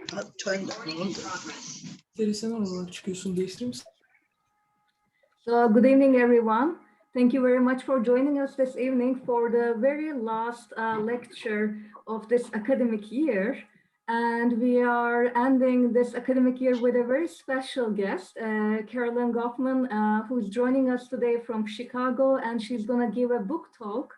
So good evening, everyone. Thank you very much for joining us this evening for the very last lecture of this academic year. And we are ending this academic year with a very special guest, Carolyn Goffman, who's joining us today from Chicago, and she's going to give a book talk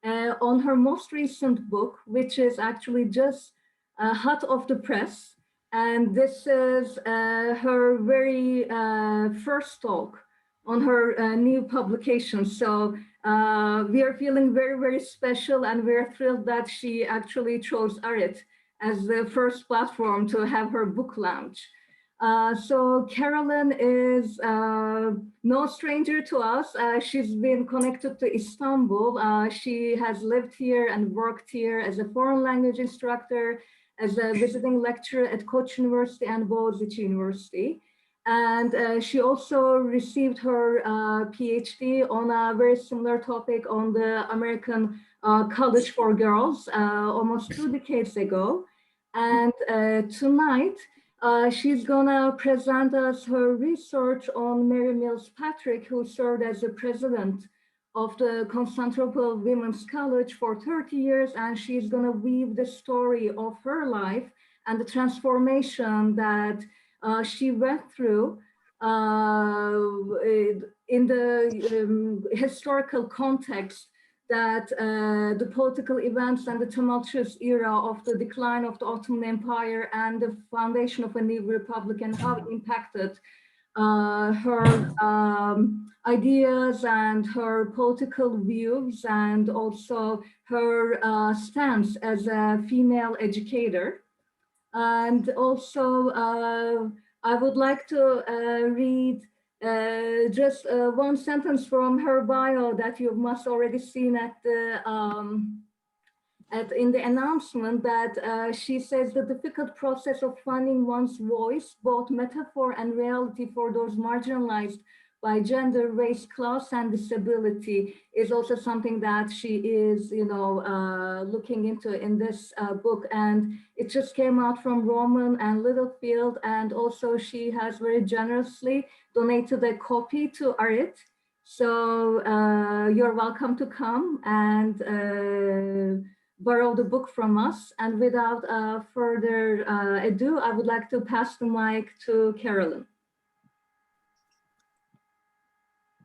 on her most recent book, which is actually just hot off the press. And this is her very first talk on her new publication. So we are feeling very, very special, and we're thrilled that she actually chose ARIT as the first platform to have her book launch. So Carolyn is no stranger to us. She's been connected to Istanbul. She has lived here and worked here as a foreign language instructor, as a visiting lecturer at Koç University and Boğaziçi University. And she also received her PhD on a very similar topic on the American College for Girls almost 2 decades ago. And tonight, she's gonna present us her research on Mary Mills Patrick, who served as the president of the Constantinople Women's College for 30 years. And she's gonna weave the story of her life and the transformation that she went through in the historical context that the political events and the tumultuous era of the decline of the Ottoman Empire and the foundation of a new republic, and how it impacted her ideas and her political views, and also her stance as a female educator. And also, I would like to read just one sentence from her bio that you must already seen at the in the announcement, that she says the difficult process of finding one's voice, both metaphor and reality, for those marginalized by gender, race, class, and disability, is also something that she is, looking into in this book. And it just came out from Roman and Littlefield, and also she has very generously donated a copy to ARIT. So you're welcome to come and borrow the book from us. And without further ado, I would like to pass the mic to Carolyn.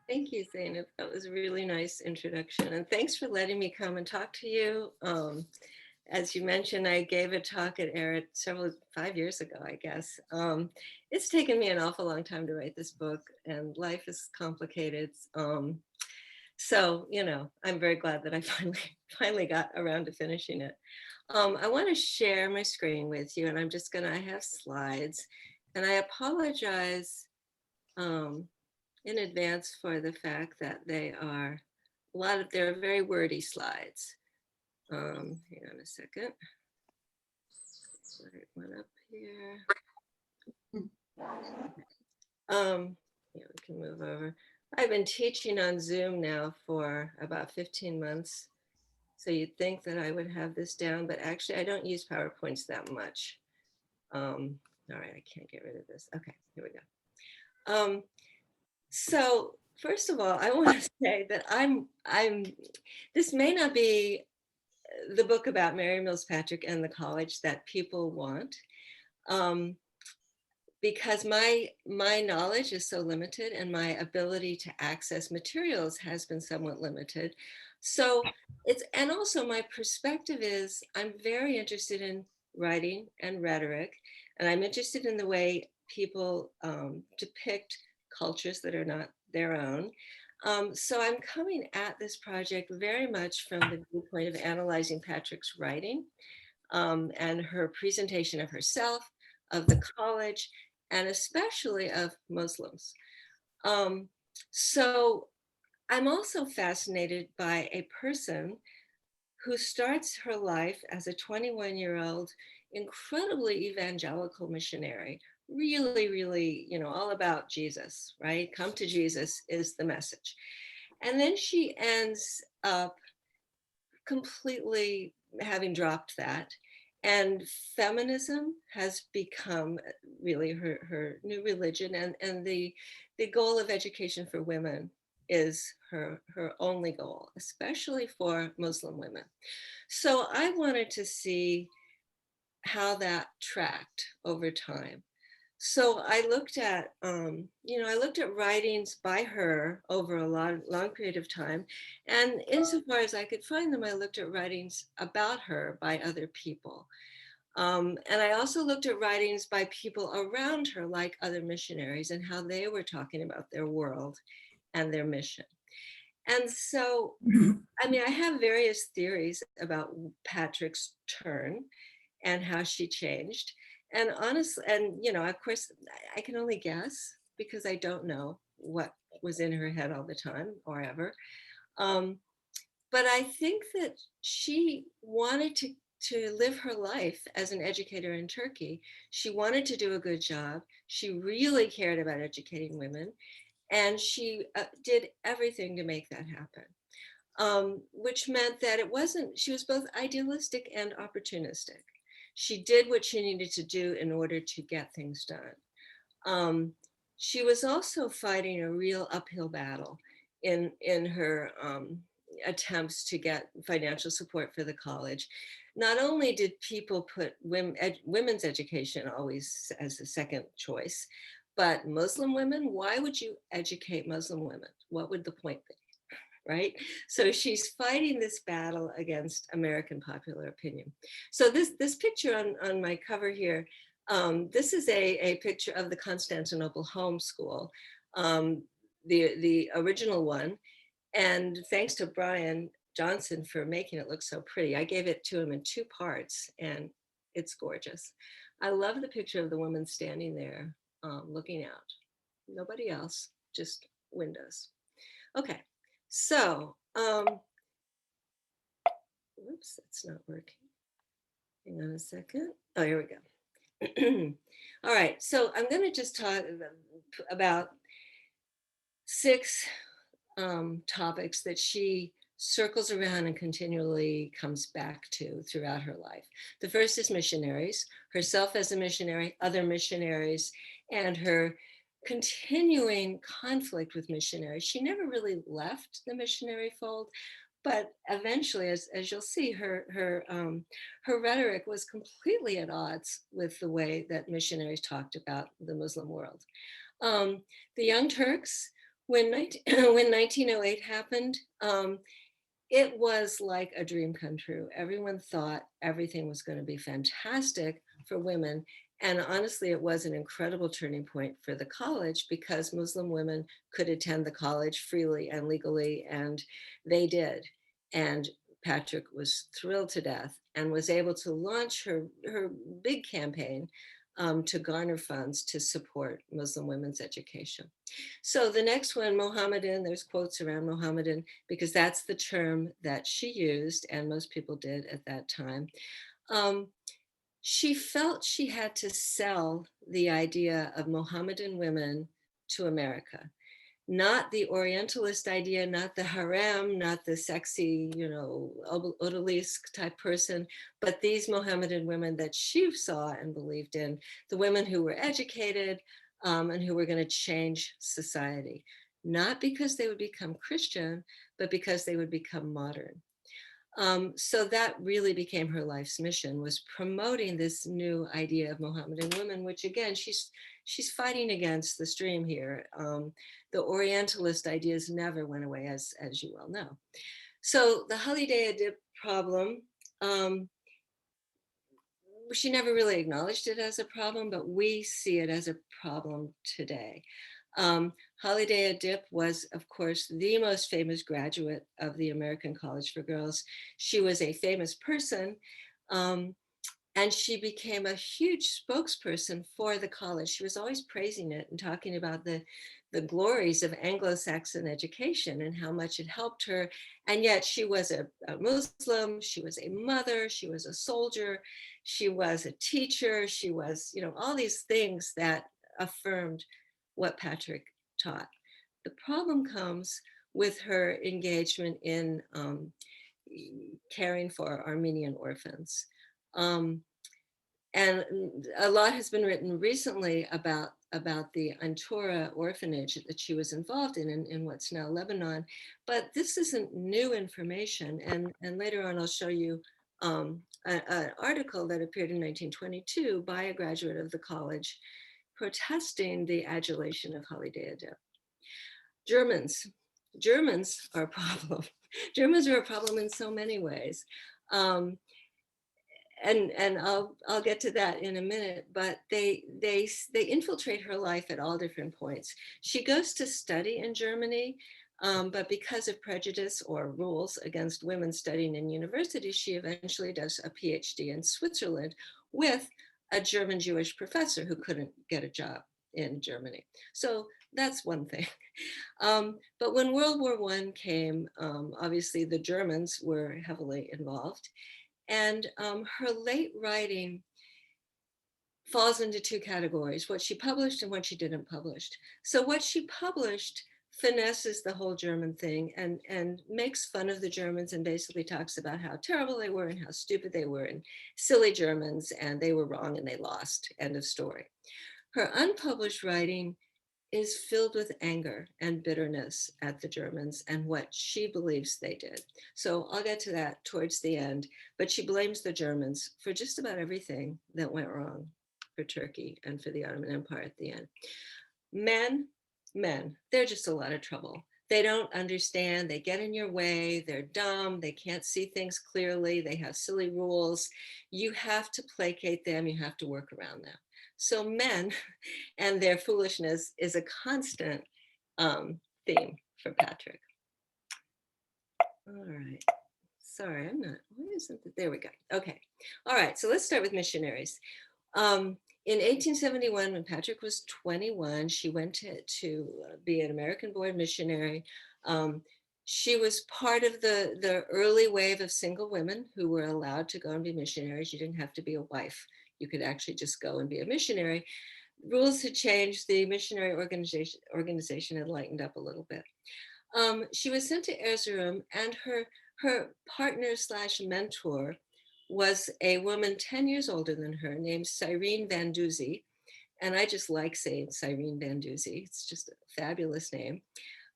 Thank you, Zeynep. That was a really nice introduction. And thanks for letting me come and talk to you. As you mentioned, I gave a talk at ARIT 5 years ago, I guess. It's taken me an awful long time to write this book, and life is complicated. So, I'm very glad that I finally got around to finishing it. I want to share my screen with you, and I have slides, and I apologize in advance for the fact that they're very wordy slides. Hang on a second. Put one up here. We can move over. I've been teaching on Zoom now for about 15 months. So you'd think that I would have this down, but actually I don't use PowerPoints that much. All right, I can't get rid of this. Okay, here we go. So first of all, I want to say that this may not be the book about Mary Mills Patrick and the college that people want, because my knowledge is so limited and my ability to access materials has been somewhat limited. So and also my perspective is, I'm very interested in writing and rhetoric, and I'm interested in the way people depict cultures that are not their own. So I'm coming at this project very much from the viewpoint of analyzing Patrick's writing and her presentation of herself, of the college, and especially of Muslims. So I'm also fascinated by a person who starts her life as a 21-year-old incredibly evangelical missionary, really, all about Jesus, right? Come to Jesus is the message. And then she ends up completely having dropped that And feminism has become really her new religion, and the goal of education for women is her only goal, especially for Muslim women. So I wanted to see how that tracked over time. So I looked at, I looked at writings by her over a long period of time. And insofar as I could find them, I looked at writings about her by other people. And I also looked at writings by people around her, like other missionaries, and how they were talking about their world and their mission. And so, I mean, I have various theories about Patrick's turn and how she changed. And honestly, and of course, I can only guess because I don't know what was in her head all the time or ever. Um, but I think that she wanted to live her life as an educator in Turkey. She wanted to do a good job. She really cared about educating women, and she did everything to make that happen. Which meant that it wasn't, she was both idealistic and opportunistic. She did what she needed to do in order to get things done. Um, she was also fighting a real uphill battle in her attempts to get financial support for the college. Not only did people put women's education always as a second choice, but Muslim women, why would you educate Muslim women? What would the point be? Right? So she's fighting this battle against American popular opinion. So this picture on my cover here, this is a picture of the Constantinople Home School, the original one. And thanks to Brian Johnson for making it look so pretty. I gave it to him in 2 parts, and it's gorgeous. I love the picture of the woman standing there looking out. Nobody else, just windows. Okay, so, whoops, that's not working. Hang on a second. Oh, here we go. All right, so I'm going to just talk about 6 topics that she circles around and continually comes back to throughout her life. The first is missionaries, herself as a missionary, other missionaries, and her continuing conflict with missionaries. She never really left the missionary fold, but eventually, as you'll see, her rhetoric was completely at odds with the way that missionaries talked about the Muslim world. The Young Turks, when 1908 happened, it was like a dream come true. Everyone thought everything was going to be fantastic for women. And honestly, it was an incredible turning point for the college because Muslim women could attend the college freely and legally, and they did. And Patrick was thrilled to death and was able to launch her big campaign to garner funds to support Muslim women's education. So the next one, Mohammedan, there's quotes around Mohammedan because that's the term that she used and most people did at that time. She felt she had to sell the idea of Mohammedan women to America, not the Orientalist idea, not the harem, not the sexy, odalisque type person, but these Mohammedan women that she saw and believed in, the women who were educated and who were going to change society, not because they would become Christian, but because they would become modern. So that really became her life's mission, was promoting this new idea of Mohammedan women, which again, she's fighting against the stream here. The Orientalist ideas never went away, as you well know. So the Holiday Adib problem, she never really acknowledged it as a problem, but we see it as a problem today. Holiday Adib was, of course, the most famous graduate of the American College for Girls. She was a famous person, and she became a huge spokesperson for the college. She was always praising it and talking about the glories of Anglo-Saxon education and how much it helped her. And yet she was a Muslim, she was a mother, she was a soldier, she was a teacher, she was, all these things that affirmed what Patrick taught. The problem comes with her engagement in caring for Armenian orphans. And a lot has been written recently about the Antura orphanage that she was involved in what's now Lebanon. But this isn't new information. And later on, I'll show you an article that appeared in 1922 by a graduate of the college protesting the adulation of Holly Deodeh. Germans. Germans are a problem. Germans are a problem in so many ways. And I'll get to that in a minute, but they infiltrate her life at all different points. She goes to study in Germany, but because of prejudice or rules against women studying in university, she eventually does a PhD in Switzerland with a German Jewish professor who couldn't get a job in Germany. So that's one thing. But when World War I came, obviously the Germans were heavily involved. And her late writing falls into two categories, what she published and what she didn't publish. So what she published finesses the whole German thing and makes fun of the Germans and basically talks about how terrible they were and how stupid they were and silly Germans and they were wrong and they lost, end of story. Her unpublished writing is filled with anger and bitterness at the Germans and what she believes they did. So I'll get to that towards the end, but she blames the Germans for just about everything that went wrong for Turkey and for the Ottoman Empire at the end. Men, they're just a lot of trouble. They don't understand, they get in your way, they're dumb, they can't see things clearly, they have silly rules. You have to placate them, you have to work around them. So men and their foolishness is a constant theme for Patrick. All right. Sorry, I'm not, why isn't it? There we go. Okay. All right. So let's start with missionaries. In 1871, when Patrick was 21, she went to be an American-born missionary. She was part of the early wave of single women who were allowed to go and be missionaries. You didn't have to be a wife. You could actually just go and be a missionary. Rules had changed. The missionary organization had lightened up a little bit. She was sent to Erzurum, and her partner slash mentor was a woman 10 years older than her named Cyrene Van Duzy. And I just like saying Cyrene Van Duzy. It's just a fabulous name.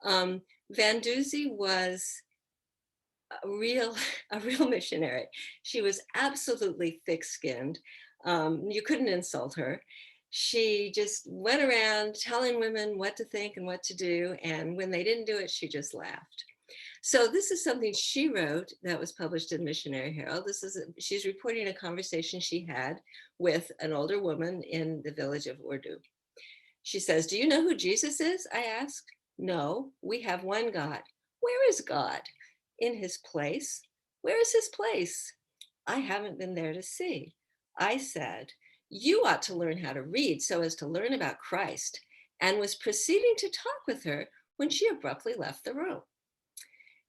Van Duzy was a real missionary. She was absolutely thick-skinned. You couldn't insult her. She just went around telling women what to think and what to do. And when they didn't do it, she just laughed. So this is something she wrote that was published in Missionary Herald. She's reporting a conversation she had with an older woman in the village of Urdu. She says, "Do you know who Jesus is?" I asked. "No, we have one God." "Where is God?" "In his place." "Where is his place?" "I haven't been there to see." I said, "You ought to learn how to read so as to learn about Christ," and was proceeding to talk with her when she abruptly left the room.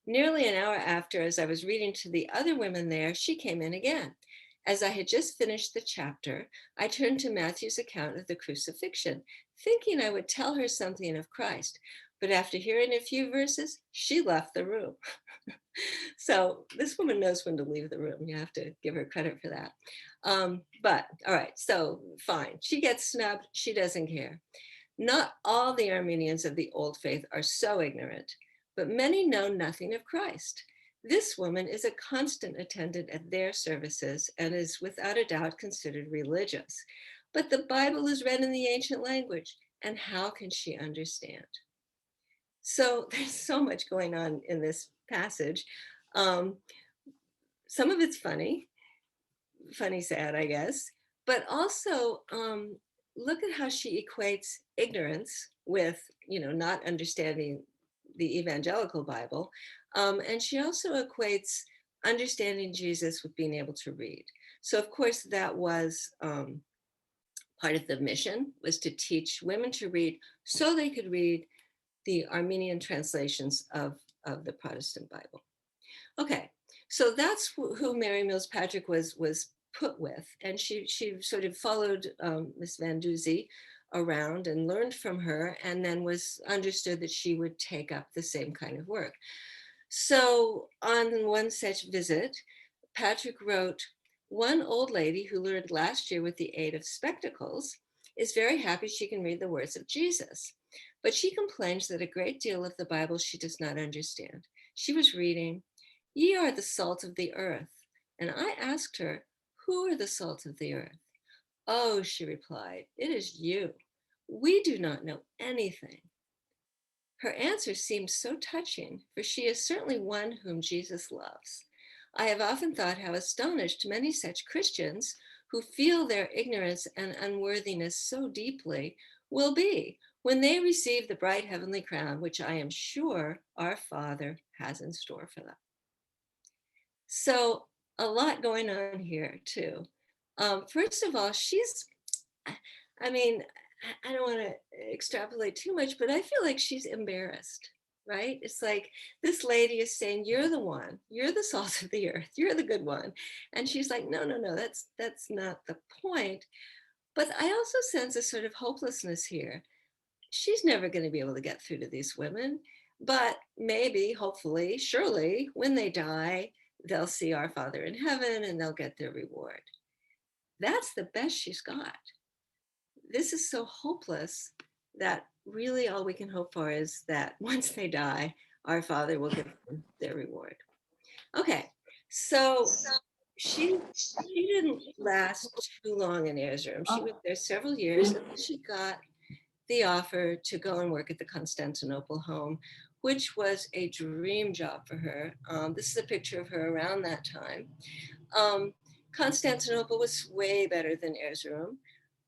Nearly an hour after, as I was reading to the other women there, she came in again. As I had just finished the chapter, I turned to Matthew's account of the crucifixion, thinking I would tell her something of Christ. But after hearing a few verses, she left the room. So this woman knows when to leave the room. You have to give her credit for that. But all right, so fine. She gets snubbed. She doesn't care. Not all the Armenians of the old faith are so ignorant, but many know nothing of Christ. This woman is a constant attendant at their services and is without a doubt considered religious. But the Bible is read in the ancient language, and how can she understand? So there's so much going on in this passage. Some of it's funny, sad, I guess, but also look at how she equates ignorance with, not understanding the evangelical Bible. And she also equates understanding Jesus with being able to read. So of course that was part of the mission, was to teach women to read so they could read the Armenian translations of the Protestant Bible. Okay, so that's who Mary Mills Patrick was put with, and she sort of followed Miss Van Duzy around and learned from her, and then was understood that she would take up the same kind of work. So on one such visit, Patrick wrote, One old lady who learned last year with the aid of spectacles is very happy she can read the words of Jesus, but she complains that a great deal of the Bible she does not understand. She was reading, "Ye are the salt of the earth." And I asked her, "Who are the salt of the earth?" "Oh," she replied, "it is you. We do not know anything." Her answer seemed so touching, for she is certainly one whom Jesus loves. I have often thought how astonished many such Christians who feel their ignorance and unworthiness so deeply will be when they receive the bright heavenly crown, which I am sure our Father has in store for them. So, a lot going on here, too. First of all, I mean, I don't want to extrapolate too much, but I feel like she's embarrassed, right? It's like this lady is saying, "You're the one. You're the salt of the earth. You're the good one," and she's like, "No, no, no. That's not the point." But I also sense a sort of hopelessness here. She's never going to be able to get through to these women, but maybe, hopefully, surely, when they die, they'll see our Father in heaven and they'll get their reward. That's the best she's got. This is so hopeless that really all we can hope for is that once they die, our Father will give them their reward. Okay, so she she didn't last too long in Erzurum. She was there several years, and then she got the offer to go and work at the Constantinople home, which was a dream job for her. This is a picture of her around that time. Um, Constantinople was way better than Erzurum.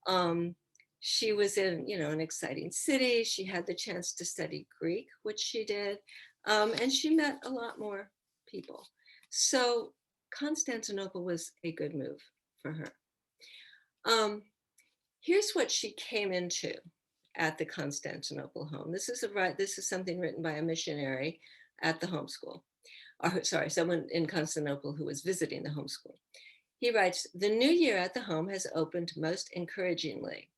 Um, she was in, an exciting city. She had the chance to study Greek, which she did, and she met a lot more people. So Constantinople was a good move for her. Um, Here's what she came into at the Constantinople home. This is something written by a missionary at the homeschool, or sorry, someone in Constantinople who was visiting the homeschool. He writes, "The new year at the home has opened most encouragingly.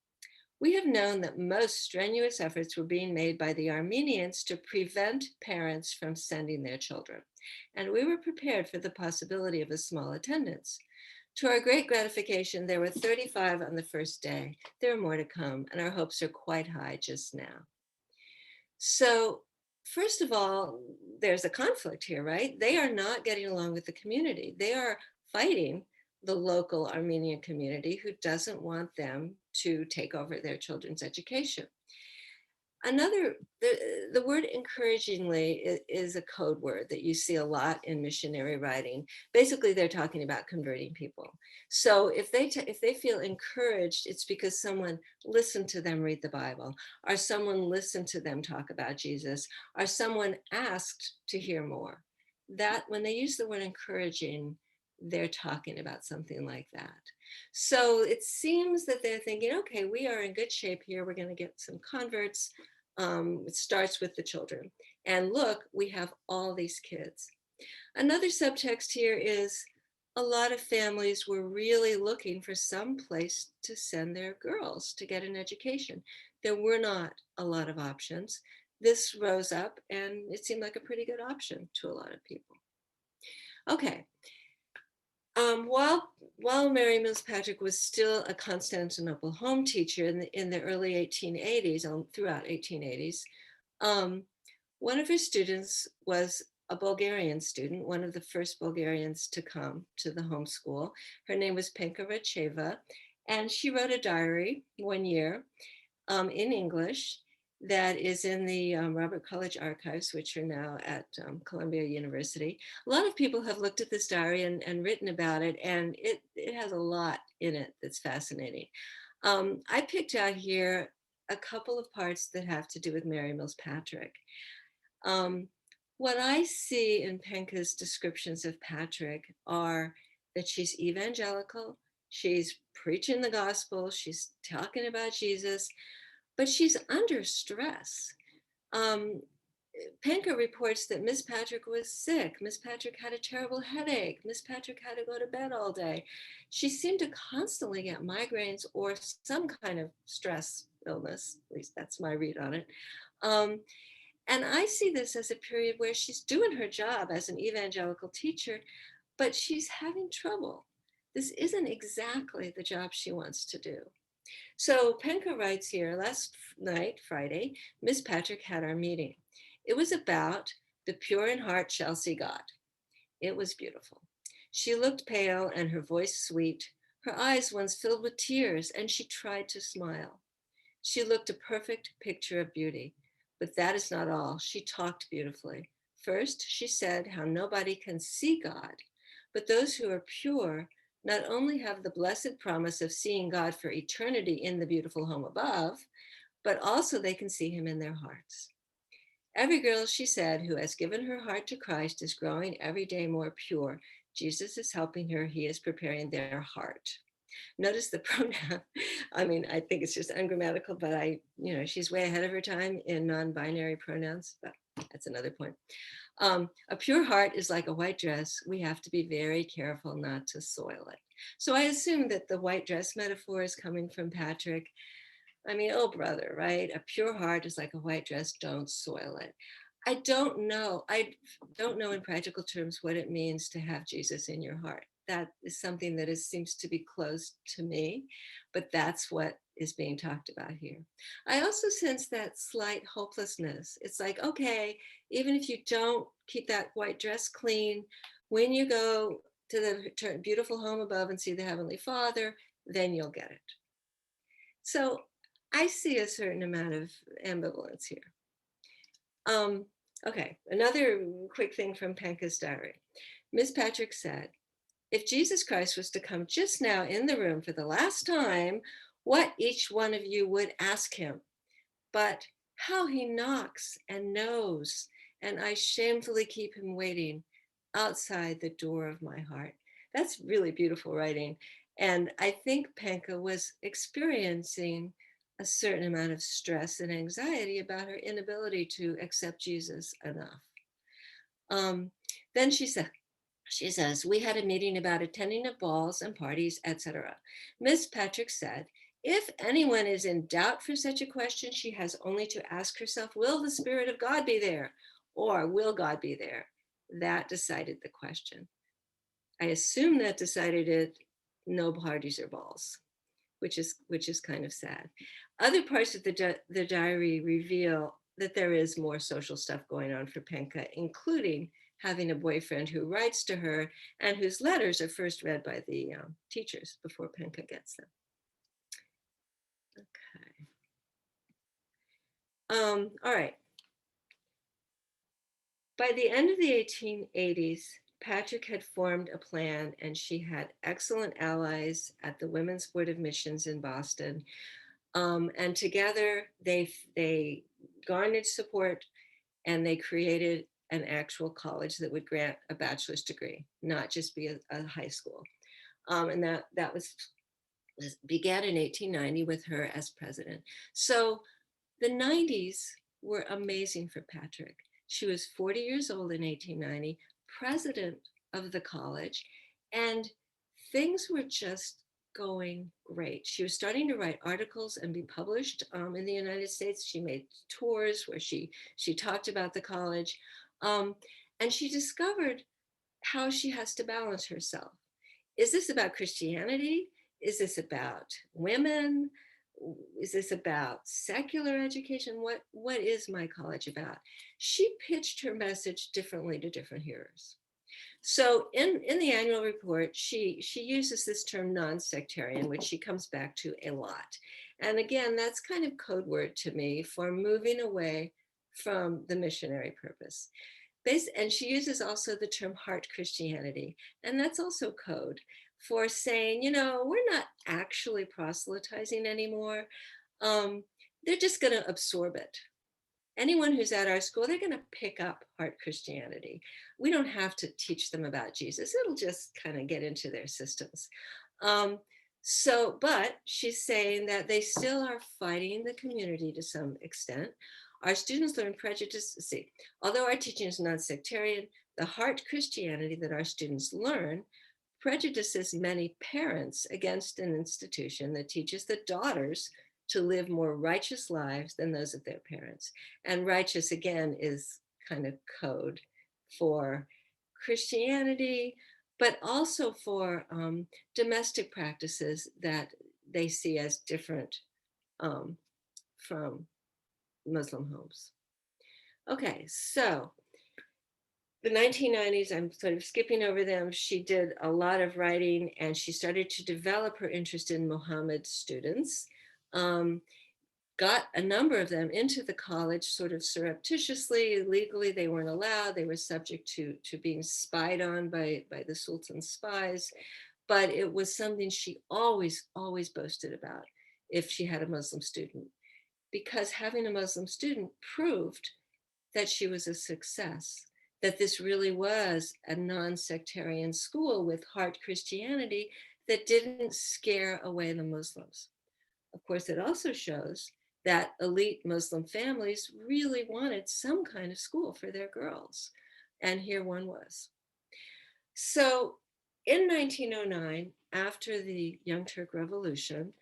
We have known that most strenuous efforts were being made by the Armenians to prevent parents from sending their children, and we were prepared for the possibility of a small attendance. To our great gratification, there were 35 on the first day. There are more to come, and our hopes are quite high just now." So, first of all, there's a conflict here, right? They are not getting along with the community. They are fighting the local Armenian community who doesn't want them to take over their children's education. The word encouragingly is a code word that you see a lot in missionary writing. Basically, they're talking about converting people. So if they feel encouraged, it's because someone listened to them read the Bible, or someone listened to them talk about Jesus, or someone asked to hear more. That when they use the word encouraging, they're talking about something like that. So it seems that they're thinking, okay, we are in good shape here. We're going to get some converts. It starts with the children. And look, we have all these kids. Another subtext here is a lot of families were really looking for some place to send their girls to get an education. There were not a lot of options. This rose up and it seemed like a pretty good option to a lot of people. Okay, while Mary Mills Patrick was still a Constantinople home teacher in the early 1880s, throughout 1880s, one of her students was a Bulgarian student, one of the first Bulgarians to come to the homeschool. Her name was Penka Racheva, and she wrote a diary one year in English that is in the Robert College archives, which are now at Columbia University. A lot of people have looked at this diary and written about it, and it has a lot in it that's fascinating. I picked out here a couple of parts that have to do with Mary Mills Patrick. What I see in Penka's descriptions of Patrick are that she's evangelical, she's preaching the gospel, she's talking about Jesus, but she's under stress. Um, Penka reports that Miss Patrick was sick. Miss Patrick had a terrible headache. Miss Patrick had to go to bed all day. She seemed to constantly get migraines or some kind of stress illness. At least that's my read on it. And I see this as a period where she's doing her job as an evangelical teacher, but she's having trouble. this isn't exactly the job she wants to do. So Penka writes here, last night, Friday, Miss Patrick had our meeting. It was about the pure in heart shall see God. It was beautiful. She looked pale and her voice sweet. Her eyes once filled with tears, and she tried to smile. She looked a perfect picture of beauty. But that is not all. She talked beautifully. First, she said how nobody can see God, but those who are pure not only have the blessed promise of seeing God for eternity in the beautiful home above, but also they can see him in their hearts. Every girl, she said, who has given her heart to Christ is growing every day more pure. Jesus is helping her. He is preparing their heart. Notice the pronoun. I mean, I think it's just ungrammatical, but she's way ahead of her time in non-binary pronouns, but that's another point. A pure heart is like a white dress. We have to be very careful not to soil it. So I assume that the white dress metaphor is coming from Patrick. I mean, oh brother, right? A pure heart is like a white dress. Don't soil it. I don't know. I don't know in practical terms what it means to have Jesus in your heart. That is something that seems to be closed to me, but that's what is being talked about here. I also sense that slight hopelessness. It's like, okay, even if you don't keep that white dress clean, when you go to the beautiful home above and see the Heavenly Father, then you'll get it. So I see a certain amount of ambivalence here. Okay, another quick thing from Penka's diary. Miss Patrick said, if Jesus Christ was to come just now in the room for the last time, what each one of you would ask him, but how he knocks and knows, and I shamefully keep him waiting outside the door of my heart. That's really beautiful writing. And I think Penka was experiencing a certain amount of stress and anxiety about her inability to accept Jesus enough. Then she says, we had a meeting about attending of balls and parties, etc. Miss Patrick said, if anyone is in doubt for such a question, she has only to ask herself, will the Spirit of God be there? Or will God be there? That decided the question. I assume that decided it, no parties or balls, which is kind of sad. Other parts of the diary reveal that there is more social stuff going on for Penka, including having a boyfriend who writes to her and whose letters are first read by the teachers before Penka gets them. Okay. All right. By the end of the 1880s, Patrick had formed a plan, and she had excellent allies at the Women's Board of Missions in Boston. And together they garnered support, and they created an actual college that would grant a bachelor's degree, not just be a high school. And that began in 1890 with her as president. So the 90s were amazing for Patrick. She was 40 years old in 1890, president of the college, and things were just going great. She was starting to write articles and be published in the United States. She made tours where she talked about the college, and she discovered how she has to balance herself. Is this about Christianity? Is this about women? Is this about secular education? What is my college about? She pitched her message differently to different hearers. So in the annual report, she uses this term non-sectarian, which she comes back to a lot. And again, that's kind of code word to me for moving away from the missionary purpose. And she uses also the term heart Christianity, and that's also code for saying, we're not actually proselytizing anymore. They're just going to absorb it. Anyone who's at our school, they're going to pick up heart Christianity. We don't have to teach them about Jesus. It'll just kind of get into their systems. But she's saying that they still are fighting the community to some extent. Our students learn prejudice. See, although our teaching is non-sectarian, the heart Christianity that our students learn prejudices many parents against an institution that teaches the daughters to live more righteous lives than those of their parents. And righteous, again, is kind of code for Christianity but also for domestic practices that they see as different from Muslim homes. Okay, so the 1990s, I'm sort of skipping over them. She did a lot of writing and she started to develop her interest in Muhammad students. Got a number of them into the college sort of surreptitiously. Legally, they weren't allowed. They were subject to being spied on by the Sultan's spies. But it was something she always boasted about if she had a Muslim student, because having a Muslim student proved that she was a success, that this really was a non-sectarian school with heart Christianity that didn't scare away the Muslims. Of course, it also shows that elite Muslim families really wanted some kind of school for their girls. And here one was. So in 1909, after the Young Turk Revolution,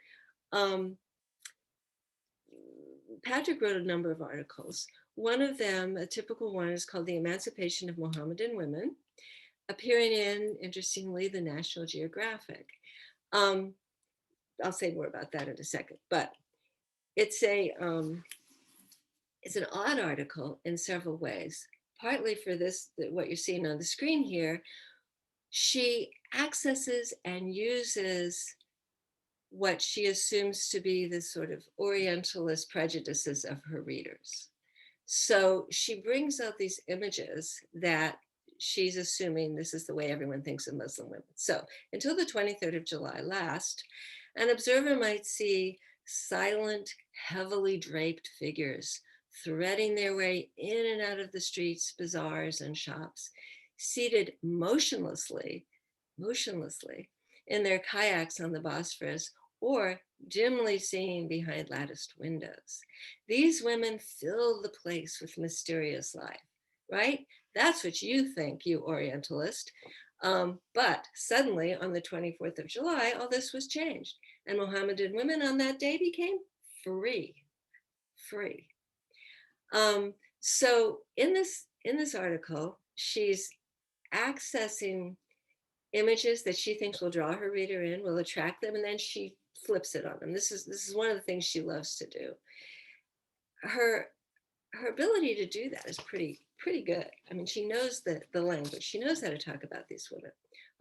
Patrick wrote a number of articles. One of them, a typical one, is called The Emancipation of Mohammedan Women, appearing in, interestingly, the National Geographic. I'll say more about that in a second, but it's an odd article in several ways. Partly for this, what you're seeing on the screen here, she accesses and uses what she assumes to be the sort of Orientalist prejudices of her readers. So she brings out these images that she's assuming this is the way everyone thinks of Muslim women. So until the 23rd of July last, an observer might see silent, heavily draped figures threading their way in and out of the streets, bazaars, and shops, seated motionlessly in their kayaks on the Bosphorus, or dimly seen behind latticed windows. These women fill the place with mysterious life, right? That's what you think, you Orientalist. But suddenly on the 24th of July, all this was changed. And Mohammedan women on that day became free. So in this article, she's accessing images that she thinks will draw her reader in, will attract them, and then she flips it on them. This is one of the things she loves to do. Her ability to do that is pretty good. I mean, she knows the language. She knows how to talk about these women.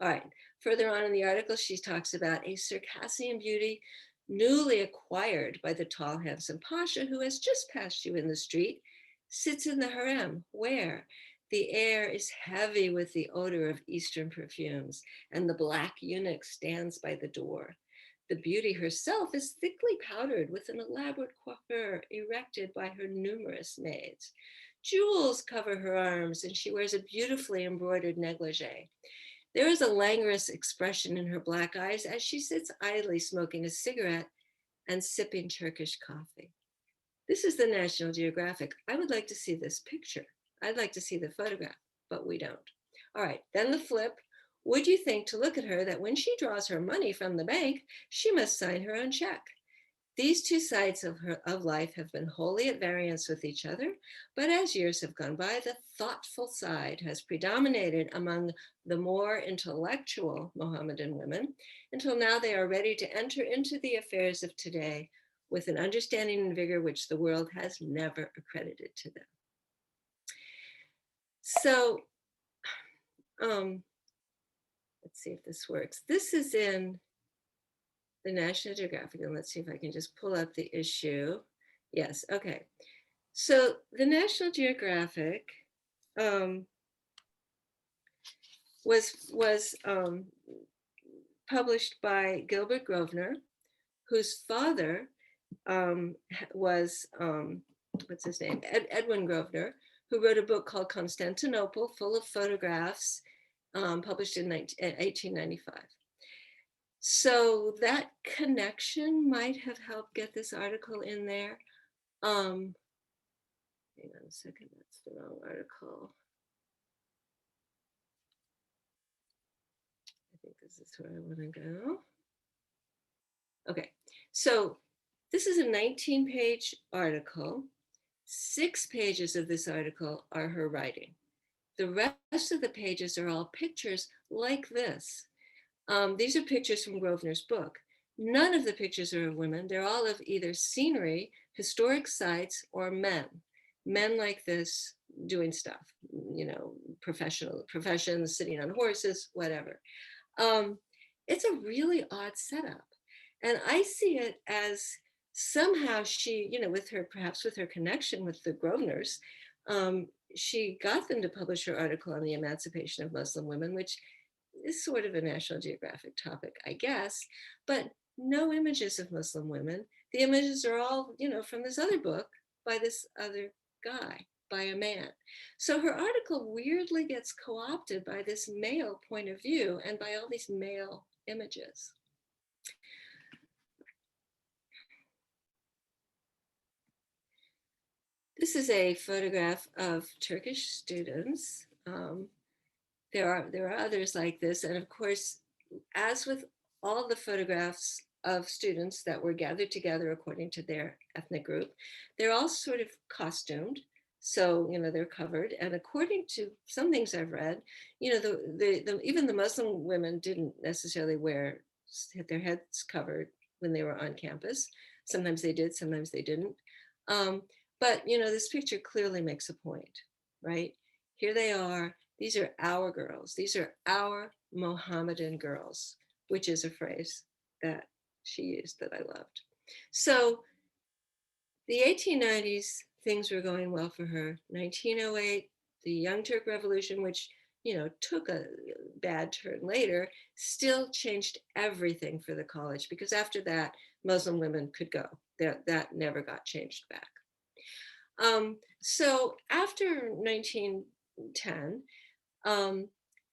All right. Further on in the article, she talks about a Circassian beauty newly acquired by the tall, handsome Pasha who has just passed you in the street, sits in the harem, where the air is heavy with the odor of Eastern perfumes, and the black eunuch stands by the door. The beauty herself is thickly powdered with an elaborate coiffure erected by her numerous maids. Jewels cover her arms, and she wears a beautifully embroidered negligee. There is a languorous expression in her black eyes as she sits idly smoking a cigarette and sipping Turkish coffee. This is the National Geographic. I would like to see this picture. I'd like to see the photograph, but we don't. All right, then the flip. Would you think to look at her that when she draws her money from the bank, she must sign her own check? These two sides of life have been wholly at variance with each other, but as years have gone by, the thoughtful side has predominated among the more intellectual Mohammedan women, until now they are ready to enter into the affairs of today with an understanding and vigor which the world has never accredited to them. So, let's see if this works. This is in the National Geographic, and let's see if I can just pull up the issue. Yes, okay. So the National Geographic was published by Gilbert Grosvenor, whose father was, what's his name? Edwin Grosvenor, who wrote a book called Constantinople, full of photographs, published in 1895. So that connection might have helped get this article in there. Hang on a second, that's the wrong article. I think this is where I want to go. Okay, so this is a 19-page article. 6 pages of this article are her writing. The rest of the pages are all pictures like this. These are pictures from Grosvenor's book. None of the pictures are of women. They're all of either scenery, historic sites, or men like this doing stuff, professional professions, sitting on horses, whatever. It's a really odd setup. And I see it as somehow she, perhaps with her connection with the Grosvenors, she got them to publish her article on the emancipation of Muslim women, which is sort of a National Geographic topic, I guess, but no images of Muslim women. The images are all, from this other book by this other guy, by a man. So her article weirdly gets co-opted by this male point of view and by all these male images. This is a photograph of Turkish students. There are others like this, and of course, as with all the photographs of students that were gathered together according to their ethnic group, they're all sort of costumed. So, they're covered. And according to some things I've read, even the Muslim women didn't necessarily hit their heads covered when they were on campus. Sometimes they did, sometimes they didn't. But, this picture clearly makes a point, right? Here they are. These are our girls. These are our Mohammedan girls, which is a phrase that she used that I loved. So the 1890s, things were going well for her. 1908, the Young Turk Revolution, which took a bad turn later, still changed everything for the college, because after that, Muslim women could go. That never got changed back. So after 1910,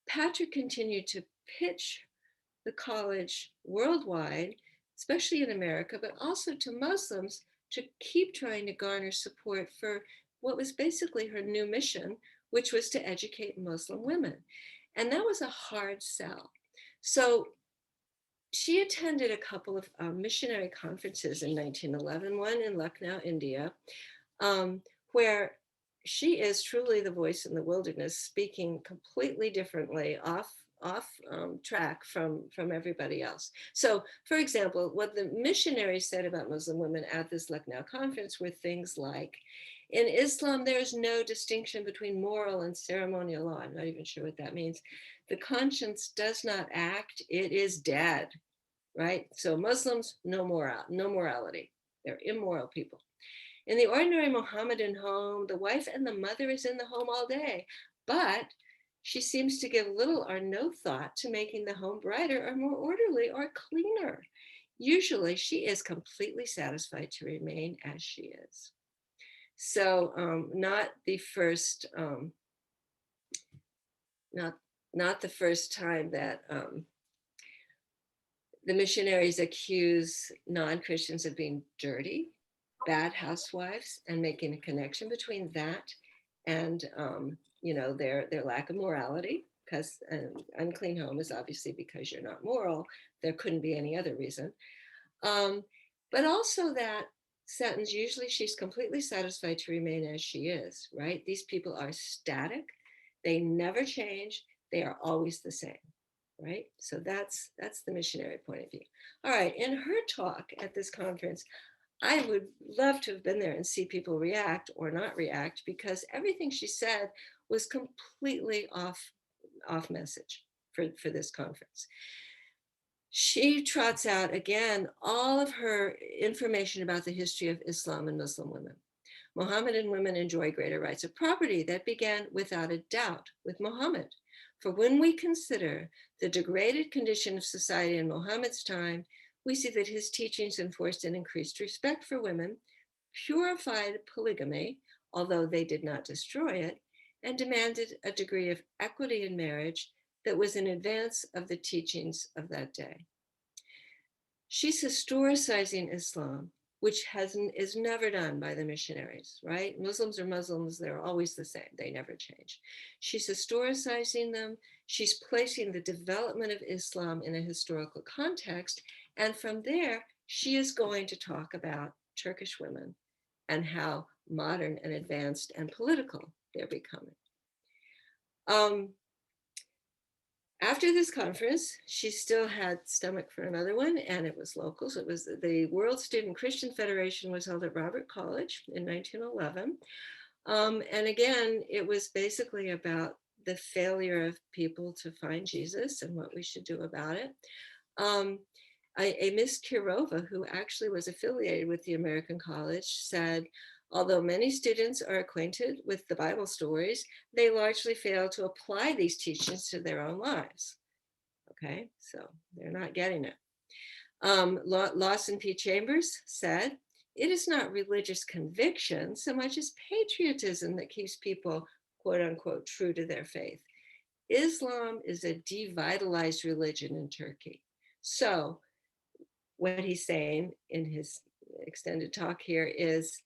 Patrick continued to pitch the college worldwide, especially in America, but also to Muslims, to keep trying to garner support for what was basically her new mission, which was to educate Muslim women. And that was a hard sell. So she attended a couple of missionary conferences in 1911, one in Lucknow, India, where she is truly the voice in the wilderness, speaking completely differently off track from everybody else. So, for example, what the missionaries said about Muslim women at this Lucknow conference were things like, in Islam, there is no distinction between moral and ceremonial law. I'm not even sure what that means. The conscience does not act, it is dead, right? So Muslims, no morality. They're immoral people. In the ordinary Mohammedan home, the wife and the mother is in the home all day, but she seems to give little or no thought to making the home brighter or more orderly or cleaner. Usually she is completely satisfied to remain as she is. So not the first time that the missionaries accuse non-Christians of being dirty, bad housewives, and making a connection between that and their lack of morality, because an unclean home is obviously because you're not moral. There couldn't be any other reason. But also that sentence, usually she's completely satisfied to remain as she is, right? These people are static. They never change. They are always the same, right? So that's the missionary point of view. All right, in her talk at this conference, I would love to have been there and see people react or not react, because everything she said was completely off message for this conference. She trots out again all of her information about the history of Islam and Muslim women. Mohammedan women enjoy greater rights of property. That began without a doubt with Muhammad. For when we consider the degraded condition of society in Muhammad's time, we see that his teachings enforced an increased respect for women, purified polygamy, although they did not destroy it, and demanded a degree of equity in marriage that was in advance of the teachings of that day. She's historicizing Islam, which is never done by the missionaries, right? Muslims are Muslims, they're always the same, they never change. She's historicizing them, she's placing the development of Islam in a historical context, and from there, she is going to talk about Turkish women and how modern and advanced and political they're becoming. Um, After this conference, she still had stomach for another one, and it was local. So it was the World Student Christian Federation was held at Robert College in 1911. And again, it was basically about the failure of people to find Jesus and what we should do about it. Um, a Miss Kirova, who actually was affiliated with the American College, said, although many students are acquainted with the Bible stories, they largely fail to apply these teachings to their own lives. Okay, so they're not getting it. Lawson P. Chambers said, it is not religious conviction so much as patriotism that keeps people, quote unquote, true to their faith. Islam is a devitalized religion in Turkey. So what he's saying in his extended talk here is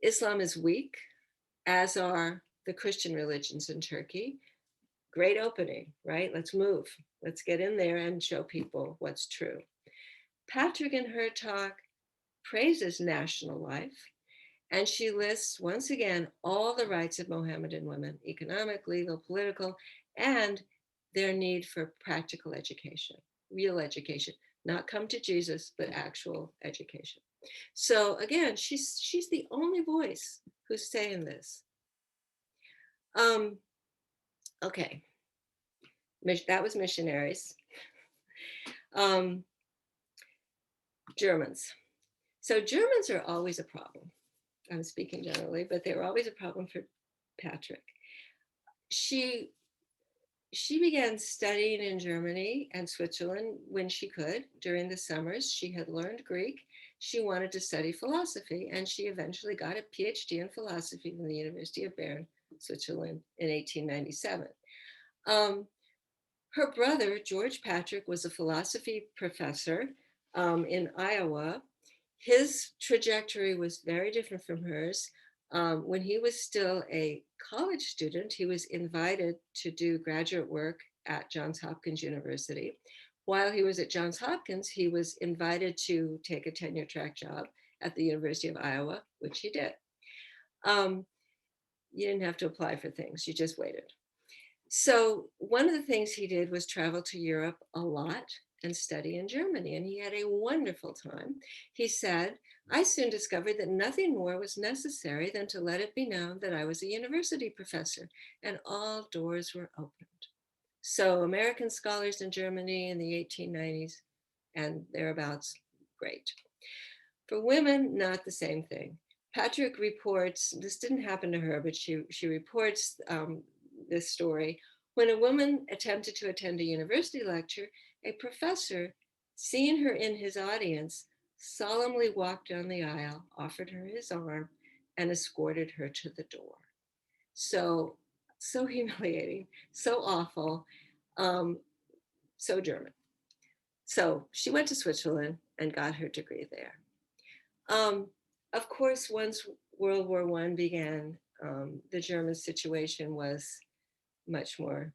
Islam is weak, as are the Christian religions in Turkey. Great opening, right? Let's move. Let's get in there and show people what's true. Patrick in her talk praises National Life, and she lists once again all the rights of Mohammedan women, economic, legal, political, and their need for practical education, real education, not come to Jesus, but actual education. So again, she's the only voice who's saying this. Okay, that was missionaries. Germans. So Germans are always a problem. I'm speaking generally, but they were always a problem for Patrick. She began studying in Germany and Switzerland when she could during the summers. She had learned Greek. She wanted to study philosophy, and she eventually got a PhD in philosophy from the University of Bern, Switzerland, in 1897. Her brother, George Patrick, was a philosophy professor in Iowa. His trajectory was very different from hers. When he was still a college student, he was invited to do graduate work at Johns Hopkins University. While he was at Johns Hopkins, he was invited to take a tenure track job at the University of Iowa, which he did. You didn't have to apply for things, you just waited. So one of the things he did was travel to Europe a lot and study in Germany, and he had a wonderful time. He said, I soon discovered that nothing more was necessary than to let it be known that I was a university professor, and all doors were opened. So American scholars in Germany in the 1890s and thereabouts, great. For women, not the same thing. Patrick reports, this didn't happen to her, but she reports this story. When a woman attempted to attend a university lecture, a professor, seeing her in his audience, solemnly walked down the aisle, offered her his arm, and escorted her to the door. So humiliating, so awful, so German. So she went to Switzerland and got her degree there. Of course, once World War I began, the German situation was much more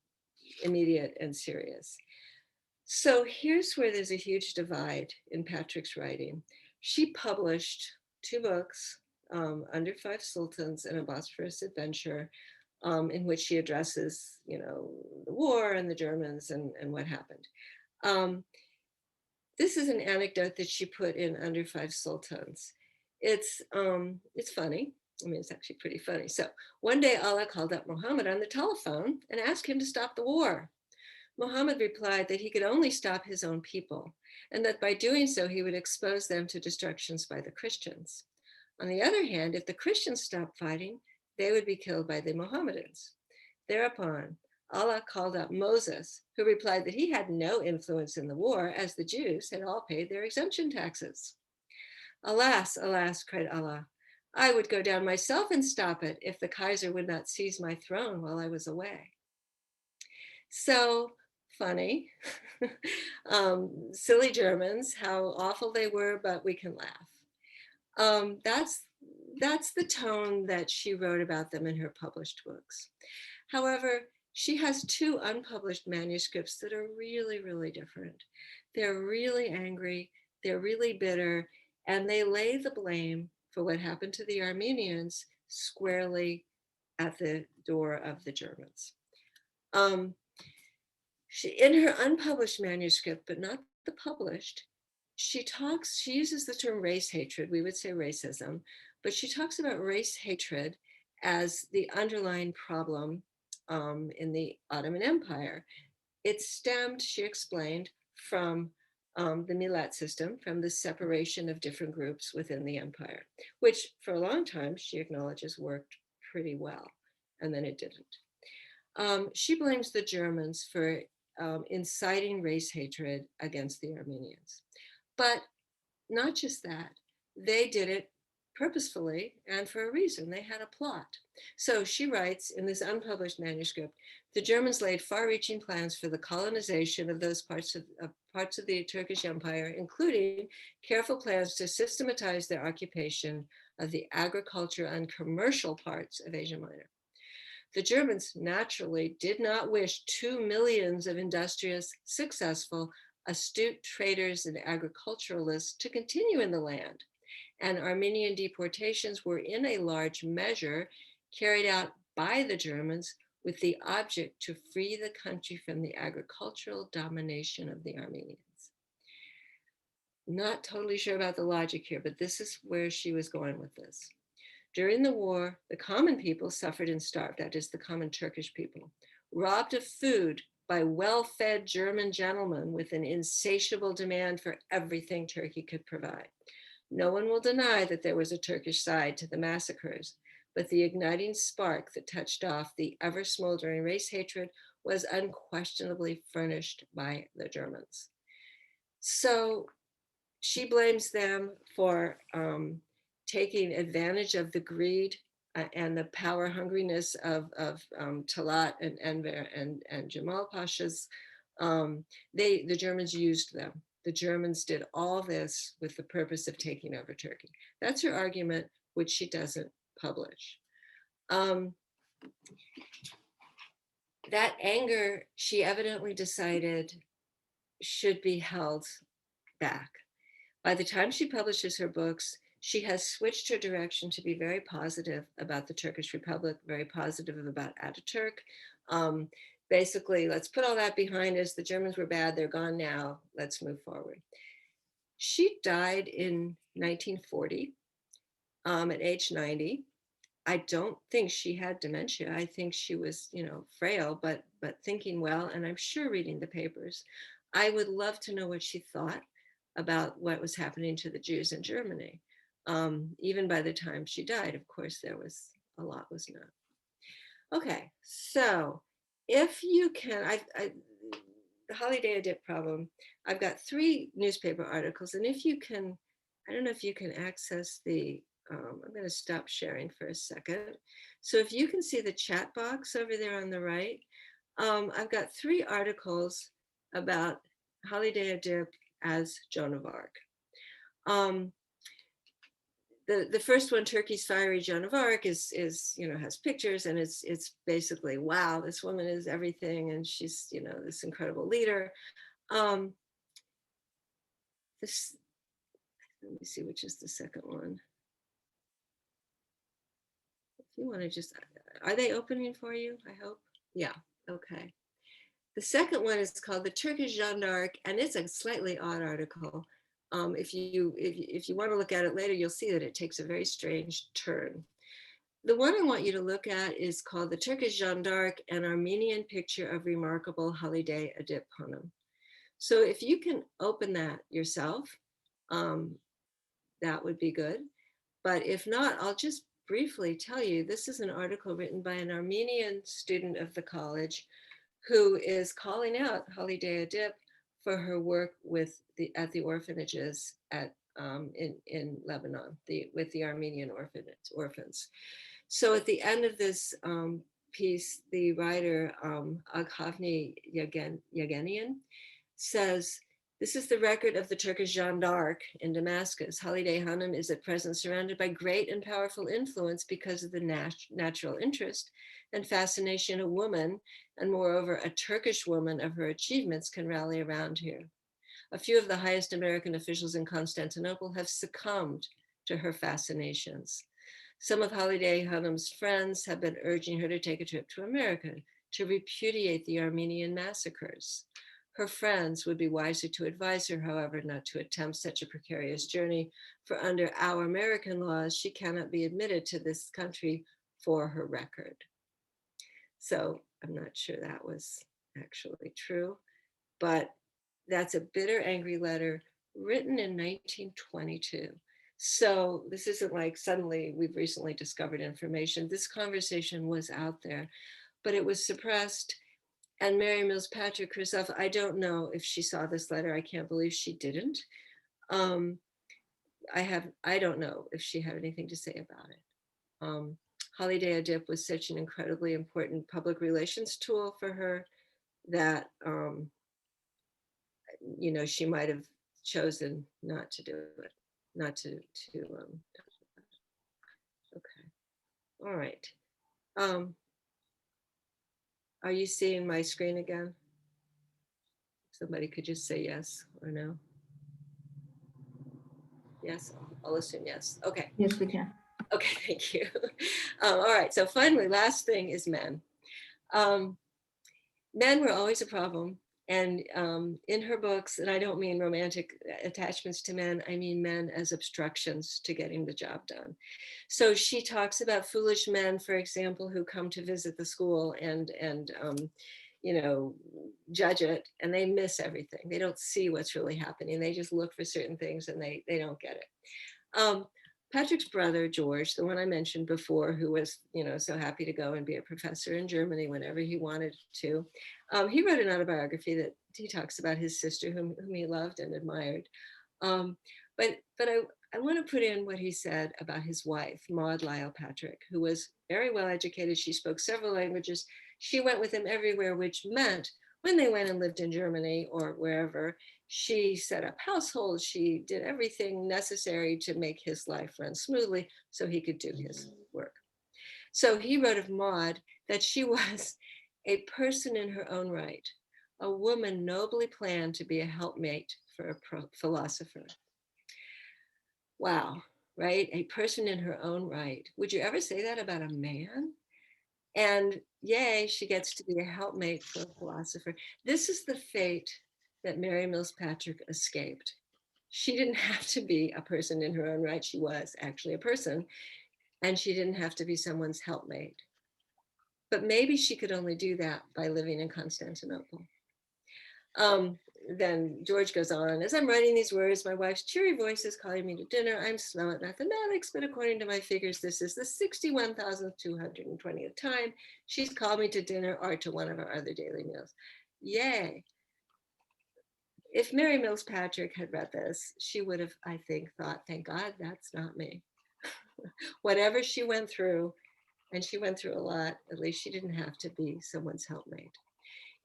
immediate and serious. So here's where there's a huge divide in Patrick's writing. She published 2 books, Under Five Sultans and A Bosphorus Adventure, in which she addresses, the war and the Germans and what happened. This is an anecdote that she put in Under Five Sultans. It's funny. I mean, it's actually pretty funny. So one day Allah called up Muhammad on the telephone and asked him to stop the war. Muhammad replied that he could only stop his own people, and that by doing so, he would expose them to destructions by the Christians. On the other hand, if the Christians stopped fighting, they would be killed by the Mohammedans. Thereupon, Allah called up Moses, who replied that he had no influence in the war, as the Jews had all paid their exemption taxes. Alas, alas, cried Allah, I would go down myself and stop it if the Kaiser would not seize my throne while I was away. So funny, silly Germans, how awful they were, but we can laugh. That's the tone that she wrote about them in her published books. However, she has 2 unpublished manuscripts that are really, really different. They're really angry, they're really bitter, and they lay the blame for what happened to the Armenians squarely at the door of the Germans. In her unpublished manuscript, but not the published, she uses the term race hatred, we would say racism, but she talks about race hatred as the underlying problem in the Ottoman Empire. It stemmed, she explained, from the Milat system, from the separation of different groups within the empire, which for a long time she acknowledges worked pretty well, and then it didn't. She blames the Germans for inciting race hatred against the Armenians. But not just that, they did it purposefully and for a reason. They had a plot. So she writes in this unpublished manuscript, the Germans laid far-reaching plans for the colonization of those parts of the Turkish Empire, including careful plans to systematize their occupation of the agriculture and commercial parts of Asia Minor. The Germans naturally did not wish 2 millions of industrious, successful, astute traders and agriculturalists to continue in the land, and Armenian deportations were in a large measure carried out by the Germans with the object to free the country from the agricultural domination of the Armenians. Not totally sure about the logic here, but this is where she was going with this. During the war, the common people suffered and starved, that is the common Turkish people, robbed of food by well-fed German gentlemen with an insatiable demand for everything Turkey could provide. No one will deny that there was a Turkish side to the massacres, but the igniting spark that touched off the ever-smoldering race hatred was unquestionably furnished by the Germans. So she blames them for taking advantage of the greed and the power hungriness of Talat and Enver and Jamal Pasha's. The Germans used them. The Germans did all this with the purpose of taking over Turkey. That's her argument, which she doesn't publish. That anger, she evidently decided, should be held back. By the time she publishes her books, she has switched her direction to be very positive about the Turkish Republic, very positive about Ataturk. Basically, let's put all that behind us. The Germans were bad, they're gone now, let's move forward. She died in 1940 at age 90. I don't think she had dementia. I think she was, frail, but thinking well, and I'm sure reading the papers. I would love to know what she thought about what was happening to the Jews in Germany. Even by the time she died, of course, there was a lot was known. Okay, so if you can, the Holiday Edip problem, I've got 3 newspaper articles, and if you can, I don't know if you can access the, I'm going to stop sharing for a second. So if you can see the chat box over there on the right, I've got 3 articles about Holiday Edip as Joan of Arc. The first one, Turkey's Fiery Joan of Arc, is has pictures, and it's basically, wow, this woman is everything, and she's this incredible leader. This, let me see, which is the second one. If you want to just, are they opening for you? I hope. Yeah. Okay. The second one is called The Turkish Jeanne d'Arc, and it's a slightly odd article. If you want to look at it later, you'll see that it takes a very strange turn. The one I want you to look at is called The Turkish Jeanne d'Arc, an Armenian picture of remarkable Halide Edip Hanım. So if you can open that yourself, that would be good. But if not, I'll just briefly tell you, this is an article written by an Armenian student of the college who is calling out Halide Edip for her work at the orphanages in Lebanon, with the Armenian orphans. So at the end of this piece, the writer Aghavni Yagenian says, this is the record of the Turkish Jeanne d'Arc in Damascus. Halide Hanım is at present surrounded by great and powerful influence because of the natural interest and fascination a woman, and moreover a Turkish woman of her achievements, can rally around here. A few of the highest American officials in Constantinople have succumbed to her fascinations. Some of Holiday Hanum's friends have been urging her to take a trip to America to repudiate the Armenian massacres. Her friends would be wiser to advise her, however, not to attempt such a precarious journey, for under our American laws, she cannot be admitted to this country for her record. So I'm not sure that was actually true, but that's a bitter, angry letter written in 1922. So this isn't like suddenly we've recently discovered information. This conversation was out there, but it was suppressed. And Mary Mills Patrick herself, I don't know if she saw this letter. I can't believe she didn't. I don't know if she had anything to say about it. Holiday Adip was such an incredibly important public relations tool for her that she might have chosen not to do it, not to okay. All right. Are you seeing my screen again? Somebody could just say yes or no. Yes, I'll assume yes. Okay. Yes, we can. Okay, thank you. All right, so finally, last thing is men. Men were always a problem. And in her books, and I don't mean romantic attachments to men, I mean men as obstructions to getting the job done. So she talks about foolish men, for example, who come to visit the school and judge it, and they miss everything. They don't see what's really happening. They just look for certain things and they don't get it. Patrick's brother, George, the one I mentioned before, who was, so happy to go and be a professor in Germany whenever he wanted to, he wrote an autobiography that he talks about his sister, whom he loved and admired. But I want to put in what he said about his wife, Maud Lyle Patrick, who was very well educated. She spoke several languages. She went with him everywhere, which meant when they went and lived in Germany or wherever, she set up households. She did everything necessary to make his life run smoothly so he could do his work. So he wrote of Maud that she was a person in her own right, a woman nobly planned to be a helpmate for a philosopher. Wow, right? A person in her own right. Would you ever say that about a man? And yay, she gets to be a helpmate for a philosopher. This is the fate that Mary Mills Patrick escaped. She didn't have to be a person in her own right. She was actually a person, and she didn't have to be someone's helpmate. But maybe she could only do that by living in Constantinople. Then George goes on, as I'm writing these words, my wife's cheery voice is calling me to dinner. I'm slow at mathematics, but according to my figures, this is the 61,220th time she's called me to dinner or to one of our other daily meals. Yay. If Mary Mills Patrick had read this, she would have, I think, thought, thank God that's not me. Whatever she went through, and she went through a lot, at least she didn't have to be someone's helpmate.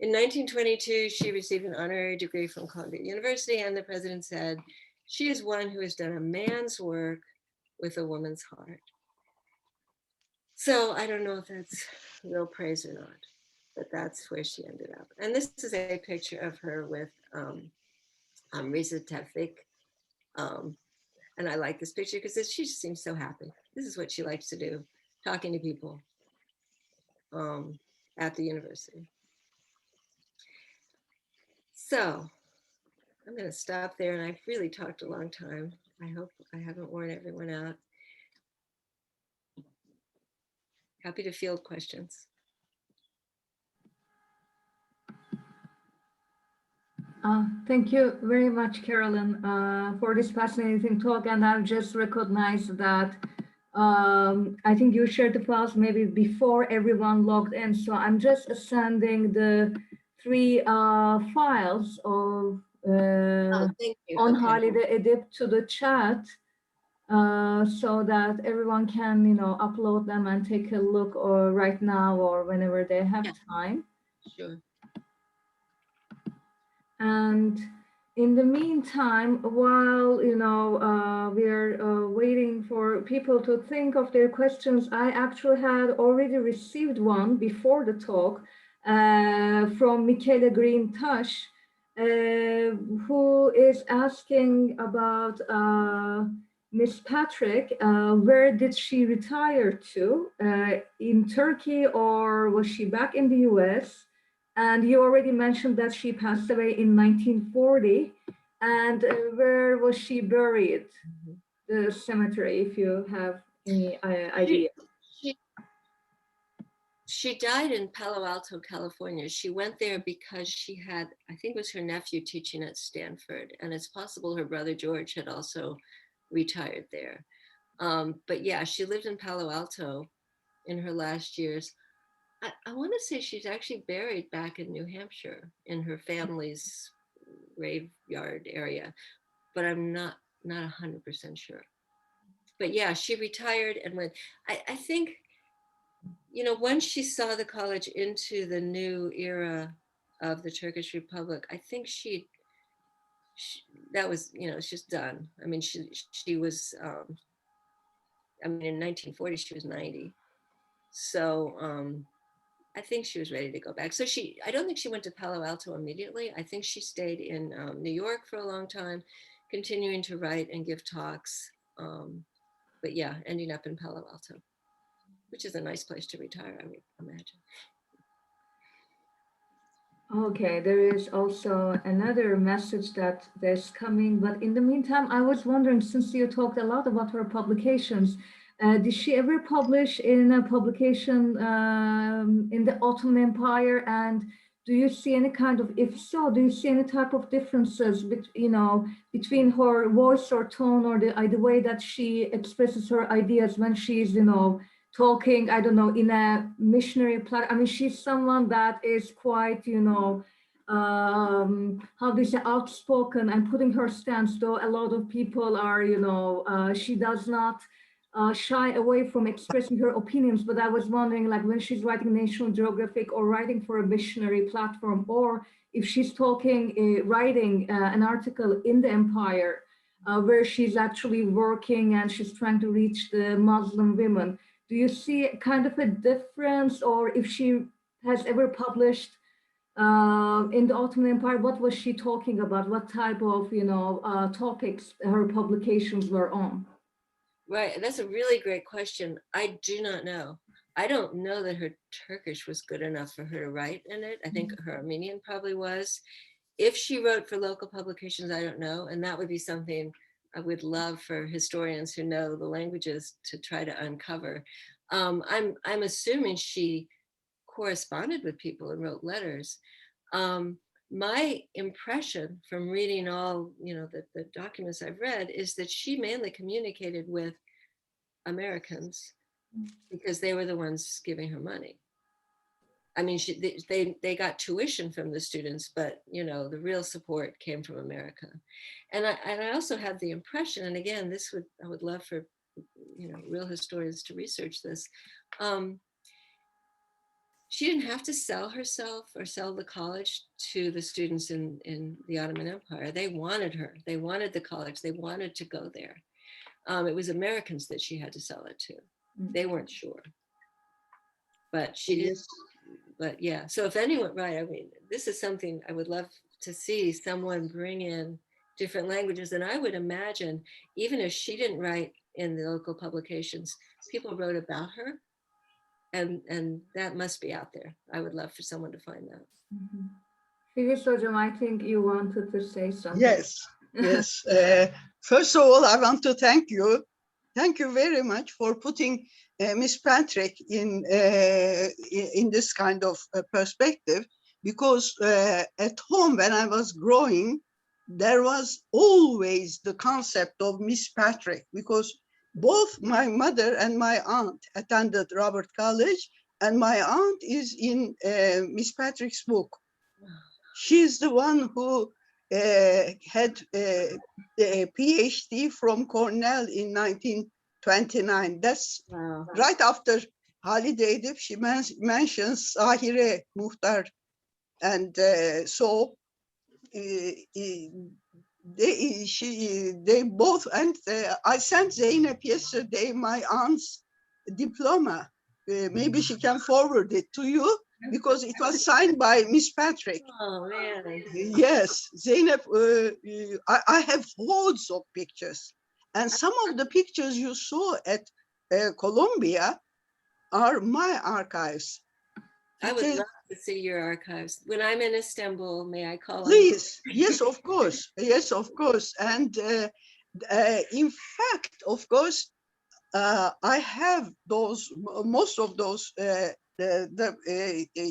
In 1922, she received an honorary degree from Columbia University, and the president said, she is one who has done a man's work with a woman's heart. So I don't know if that's real praise or not, but that's where she ended up. And this is a picture of her with Riza Tevfik. And I like this picture because she just seems so happy. This is what she likes to do, talking to people at the university. So I'm going to stop there, and I've really talked a long time. I hope I haven't worn everyone out. Happy to field questions. Thank you very much, Carolyn, for this fascinating talk. And I've just recognized that I think you shared the files maybe before everyone logged in. So I'm just sending the 3 files of on Okay. Holiday Adip to the chat so that everyone can, upload them and take a look or right now or whenever they have time. Sure. And in the meantime, while we're waiting for people to think of their questions, I actually had already received one before the talk from Michaela Green-Tash, who is asking about Miss Patrick, where did she retire to? In Turkey, or was she back in the US? And you already mentioned that she passed away in 1940. And where was she buried? Mhm. The cemetery, if you have any idea. She, she she died in Palo Alto, California. She went there because she had, I think it was her nephew teaching at Stanford, and it's possible her brother George had also retired there. But yeah, she lived in Palo Alto in her last years. I want to say she's actually buried back in New Hampshire in her family's graveyard area, but I'm not 100% sure. But yeah, she retired and went. I think, once she saw the college into the new era of the Turkish Republic, I think she that was, it's just done. I mean, she was, I mean, in 1940 she was 90, so I think she was ready to go back. So I don't think she went to Palo Alto immediately. I think she stayed in New York for a long time, continuing to write and give talks. But yeah, ending up in Palo Alto, which is a nice place to retire, I would imagine. Okay, there is also another message that is coming, but in the meantime, I was wondering, since you talked a lot about her publications, did she ever publish in a publication in the Ottoman Empire? And do you see any kind of, if so, do you see any type of differences, between her voice or tone, or the way that she expresses her ideas when she's, talking, I don't know, in a missionary platform? I mean, she's someone that is quite, how do you say, outspoken and putting her stance, though a lot of people are, she does not shy away from expressing her opinions. But I was wondering, like, when she's writing National Geographic or writing for a missionary platform, or if she's talking, writing an article in the empire, where she's actually working and she's trying to reach the Muslim women, do you see kind of a difference? Or if she has ever published in the Ottoman Empire, what was she talking about? What type of, topics her publications were on? Right. That's a really great question. I do not know. I don't know that her Turkish was good enough for her to write in it. I think her Armenian probably was. If she wrote for local publications, I don't know. And that would be something I would love for historians who know the languages to try to uncover. I'm assuming she corresponded with people and wrote letters. Um, my impression from reading all, the documents I've read is that she mainly communicated with Americans because they were the ones giving her money. I mean, they got tuition from the students, but the real support came from America. And I also had the impression, and again, I would love for real historians to research this. She didn't have to sell herself or sell the college to the students in the Ottoman Empire. They wanted her. They wanted the college. They wanted to go there. It was Americans that she had to sell it to. They weren't sure, but she did. Yes. But yeah, so if anyone, right, I mean, this is something I would love to see someone bring in different languages. And I would imagine, even if she didn't write in the local publications, people wrote about her, and that must be out there. I would love for someone to find that. Filiz Hocam, I think you wanted to say something. Yes, yes. First of all, I want to thank you. Thank you very much for putting Miss Patrick in this kind of perspective, because at home when I was growing, there was always the concept of Miss Patrick, because both my mother and my aunt attended Robert College, and my aunt is in Miss Patrick's book. She's the one who had a PhD from Cornell in 1929. That's Wow. right after Halide Edip. She mentions Zahire Muhtar. And so they both, and I sent Zeynep yesterday my aunt's diploma. Maybe she can forward it to you, because it was signed by Miss Patrick. Oh man. Yes, Zeynep, I have loads of pictures. And some of the pictures you saw at Columbia are my archives. I would love to see your archives. When I'm in Istanbul, may I call on you? Please, yes, of course, yes, of course. And in fact, of course, I have those, most of those, the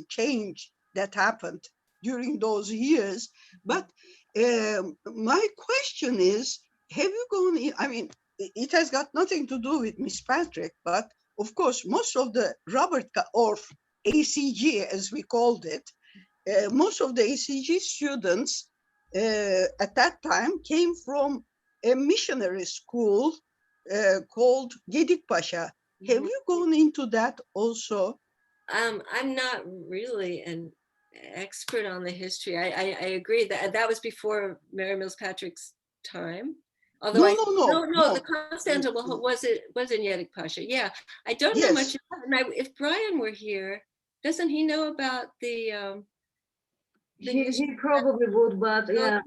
change that happened during those years. But my question is, have you gone in, I mean, it has got nothing to do with Miss Patrick, but of course, most of the or ACG, as we called it, most of the ACG students at that time came from a missionary school called Gedik Pasha. Have you gone into that also? I'm not really an expert on the history. I agree that that was before Mary Mills Patrick's time. Although No. the Constantinople was in Yedik Pasha. Yeah, I don't know much Yes. about it. If Brian were here, doesn't he know about the He probably would, but yeah,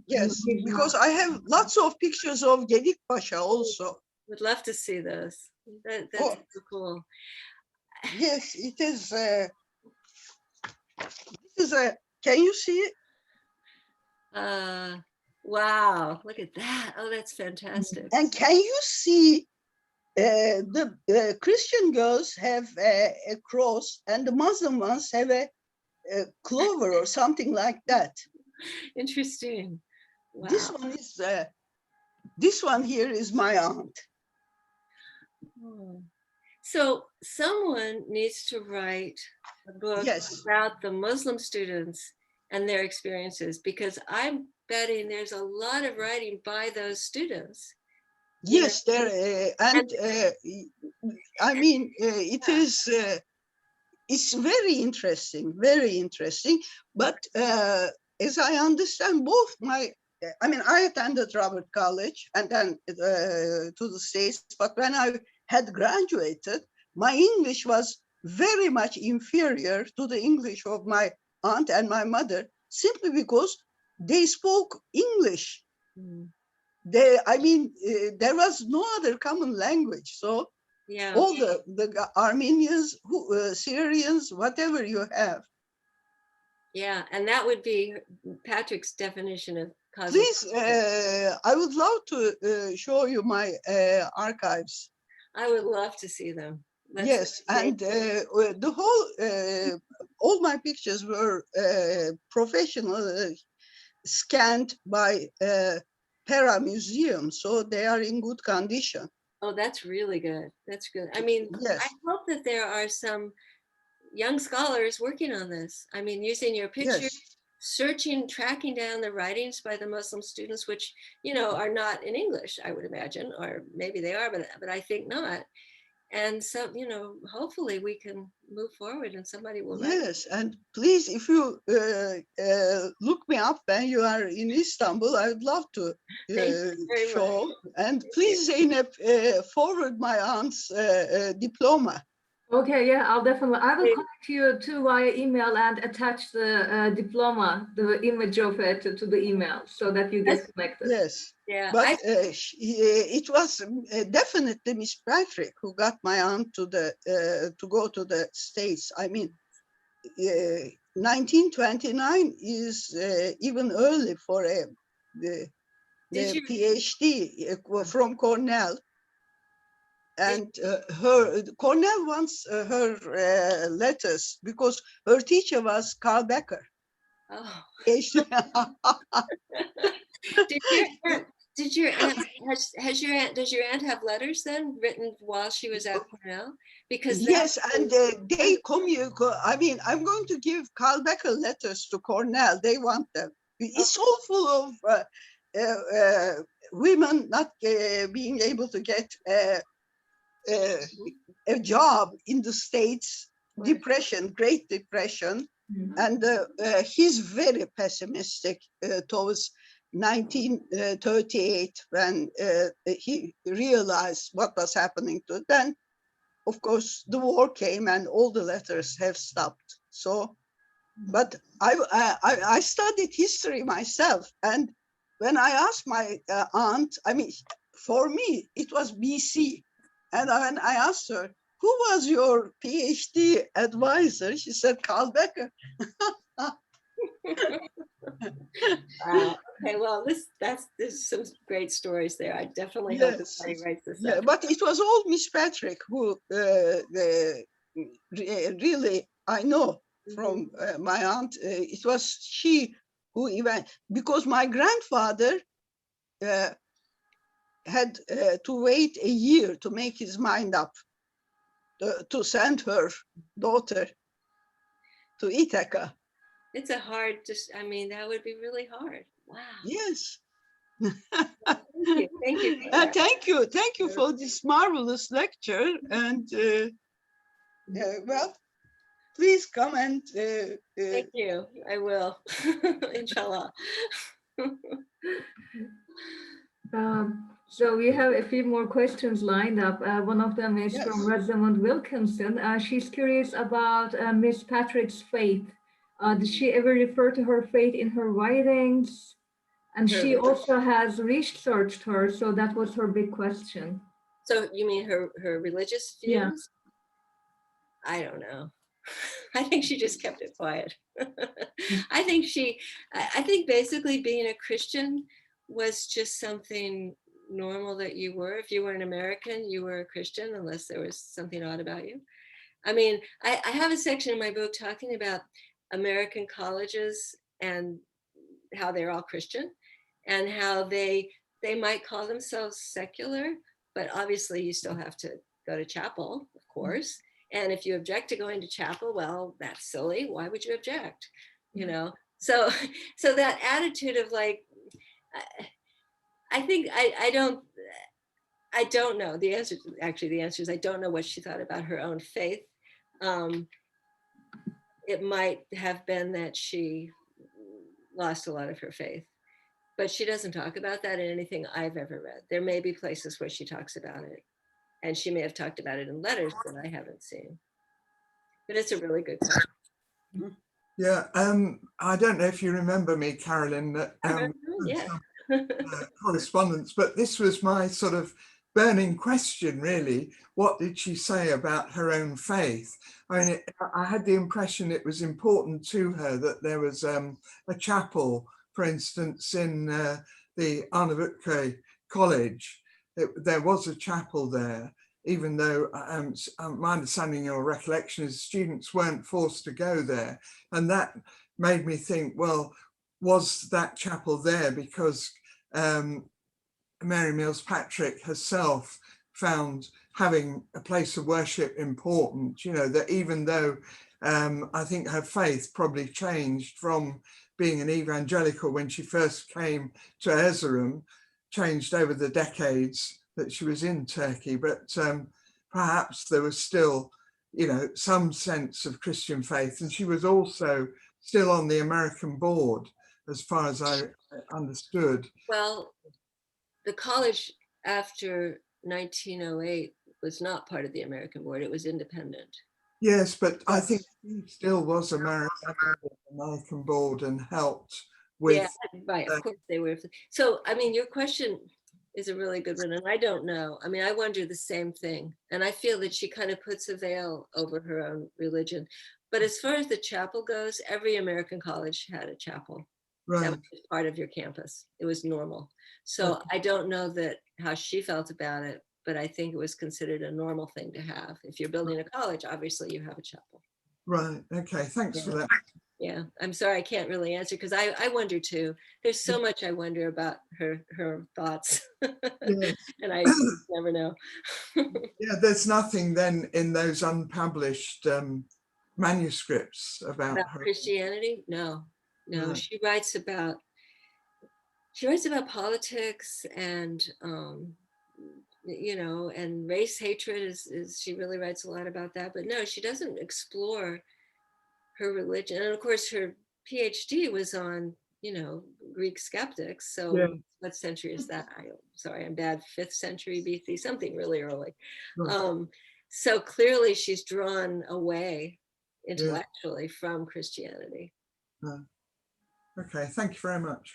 Yes, he's because not. I have lots of pictures of Gedik Pasha also. Would love to see those. That's so cool. Yes, it is. This is a. Can you see it? Wow, look at that. Oh, that's fantastic. And can you see the Christian girls have a cross and the Muslim ones have a clover or something like that? Interesting. Wow. This one is. This one here is my aunt. Oh. So someone needs to write a book about the Muslim students and their experiences, because I'm betting there's a lot of writing by those students. Yes, there and I mean it is. It's very interesting, very interesting. But as I understand, both my, I mean, I attended Robert College and then to the States. But when I had graduated, my English was very much inferior to the English of my aunt and my mother, simply because they spoke English. I mean, there was no other common language. So all the Armenians, Syrians, whatever you have. Yeah, and that would be Patrick's definition of cosmopolitan. Please, I would love to show you my archives. I would love to see them. Yes, and the whole, all my pictures were professional, scanned by Para Museum, so they are in good condition. Oh, that's really good. That's good. I mean, yes. I hope that there are some young scholars working on this. I mean, using your pictures, searching, tracking down the writings by the Muslim students, which, you know, are not in English, I would imagine, or maybe they are, but I think not. And so, you know, hopefully we can move forward and somebody will write. Yes, and please, if you look me up when you are in Istanbul, I would love to show. And please, Zeynep, forward my aunt's diploma. Okay, yeah, I will connect you too via email and attach the diploma, the image of it to the email so that you get connected. Yes. Yeah, but it was definitely Miss Patrick who got my aunt to go to the States. I mean, 1929 is even early for the PhD from Cornell. And Cornell wants her letters because her teacher was Carl Becker. Oh. Does your aunt have letters then written while she was at Cornell? Because yes, and they communicate. I mean, I'm going to give Carl Becker letters to Cornell. They want them. It's all full of women not being able to get a job in the States. Depression, Great Depression, and he's very pessimistic towards 1938 when he realized what was happening to them. Of course, the war came and all the letters have stopped. So, but I studied history myself, and when I asked my aunt, I mean, for me, it was BC. And when I asked her, who was your PhD advisor? She said, Carl Becker. Wow. Okay, well, there's some great stories there. I definitely hope Yes, somebody writes this yeah, up. but it was all Miss Patrick who really, I know from my aunt, it was she who even, because my grandfather had to wait a year to make his mind up to send her daughter to Ithaca. It's a hard, I mean, that would be really hard. Wow. Yes. Thank you. Thank you for that. Thank you for this marvelous lecture. And well, please come and Thank you. I will. Inshallah. So we have a few more questions lined up. One of them is from yes. Rosamund Wilkinson. She's curious about Miss Patrick's faith. Did she ever refer to her faith in her writings? And she also has researched her, so that was her big question. So you mean her religious views? Yeah. I don't know. I think she just kept it quiet. I think basically being a Christian was just something normal that you were. If you were an American, you were a Christian, unless there was something odd about you. I mean, I have a section in my book talking about American colleges and how they're all Christian and how they might call themselves secular, but obviously you still have to go to chapel, of course. And if you object to going to chapel, well, that's silly. Why would you object? You know? So that attitude of like, I think I don't know. The answer is I don't know what she thought about her own faith. It might have been that she lost a lot of her faith, but she doesn't talk about that in anything I've ever read. There may be places where she talks about it, and she may have talked about it in letters that I haven't seen. But it's a really good question. Yeah, I don't know if you remember me, Carolyn, that yeah. correspondence, but this was my sort of burning question, really. What did she say about her own faith? I mean, I had the impression it was important to her that there was a chapel, for instance, in the Arnavutköy College. There was a chapel there, even though my understanding or recollection is students weren't forced to go there. And that made me think, well, was that chapel there because Mary Mills Patrick herself found having a place of worship important, you know, that even though I think her faith probably changed from being an evangelical when she first came to Erzurum, changed over the decades that she was in Turkey, but perhaps there was still, you know, some sense of Christian faith. And she was also still on the American board, as far as I understood. Well, the college after 1908 was not part of the American board, it was independent. Yes, but I think she still was American board and helped with. Yeah, right, of course they were. So, I mean, your question is a really good one, and I don't know. I mean, I wonder the same thing, and I feel that she kind of puts a veil over her own religion. But as far as the chapel goes, every American college had a chapel. Right. That was part of your campus. It was normal. So I don't know that how she felt about it, but I think it was considered a normal thing to have. If you're building a college, obviously you have a chapel. Right. Okay. Thanks for that. Yeah, I'm sorry I can't really answer because I wonder too. There's so much I wonder about her thoughts, Yes. and I never know. Yeah, there's nothing then in those unpublished manuscripts about her. Christianity. No, Right. she writes about politics and you know, and race hatred is she really writes a lot about that. But no, she doesn't explore her religion. And of course her PhD was on, you know, Greek skeptics. So yeah. What century is that? I'm bad, 5th century BC, something really early. Right. So clearly she's drawn away intellectually from Christianity. Okay, thank you very much.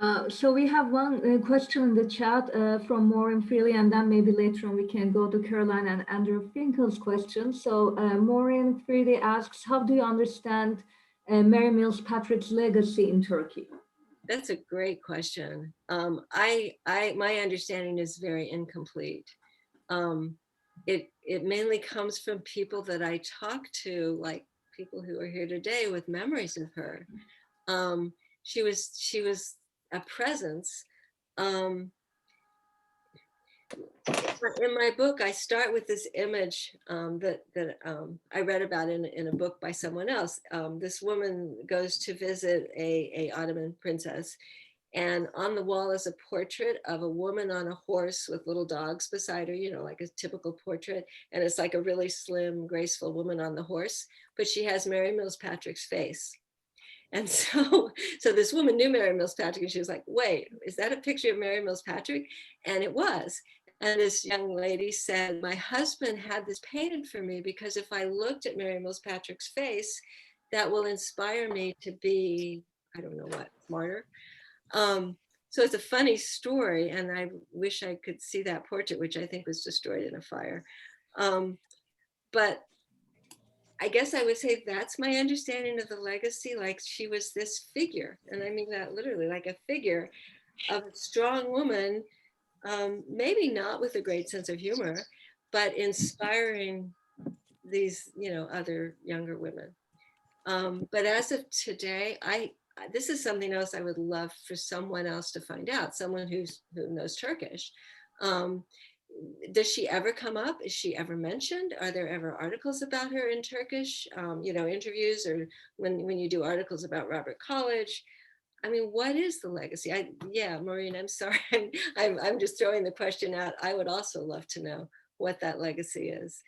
So we have one question in the chat from Maureen Freely, and then maybe later on we can go to Caroline and Andrew Finkel's question. So Maureen Freely asks, how do you understand Mary Mills Patrick's legacy in Turkey? That's a great question. My understanding is very incomplete. It mainly comes from people that I talk to, like people who are here today with memories of her. She was a presence. In my book, I start with this image that I read about in a book by someone else. This woman goes to visit a Ottoman princess, and on the wall is a portrait of a woman on a horse with little dogs beside her, you know, like a typical portrait. And it's like a really slim, graceful woman on the horse, but she has Mary Mills Patrick's face. And so this woman knew Mary Mills Patrick, and she was like, wait, is that a picture of Mary Mills Patrick? And it was. And this young lady said, my husband had this painted for me because if I looked at Mary Mills Patrick's face, that will inspire me to be, I don't know what, smarter. So it's a funny story, and I wish I could see that portrait, which I think was destroyed in a fire. But I guess I would say that's my understanding of the legacy. Like, she was this figure, and I mean that literally, like a figure of a strong woman, maybe not with a great sense of humor, but inspiring these, you know, other younger women. But as of today, this is something else I would love for someone else to find out, someone who knows Turkish. Does she ever come up? Is she ever mentioned? Are there ever articles about her in Turkish, you know, interviews, or when you do articles about Robert College? I mean, what is the legacy? Yeah, Maureen, I'm sorry. I'm just throwing the question out. I would also love to know what that legacy is.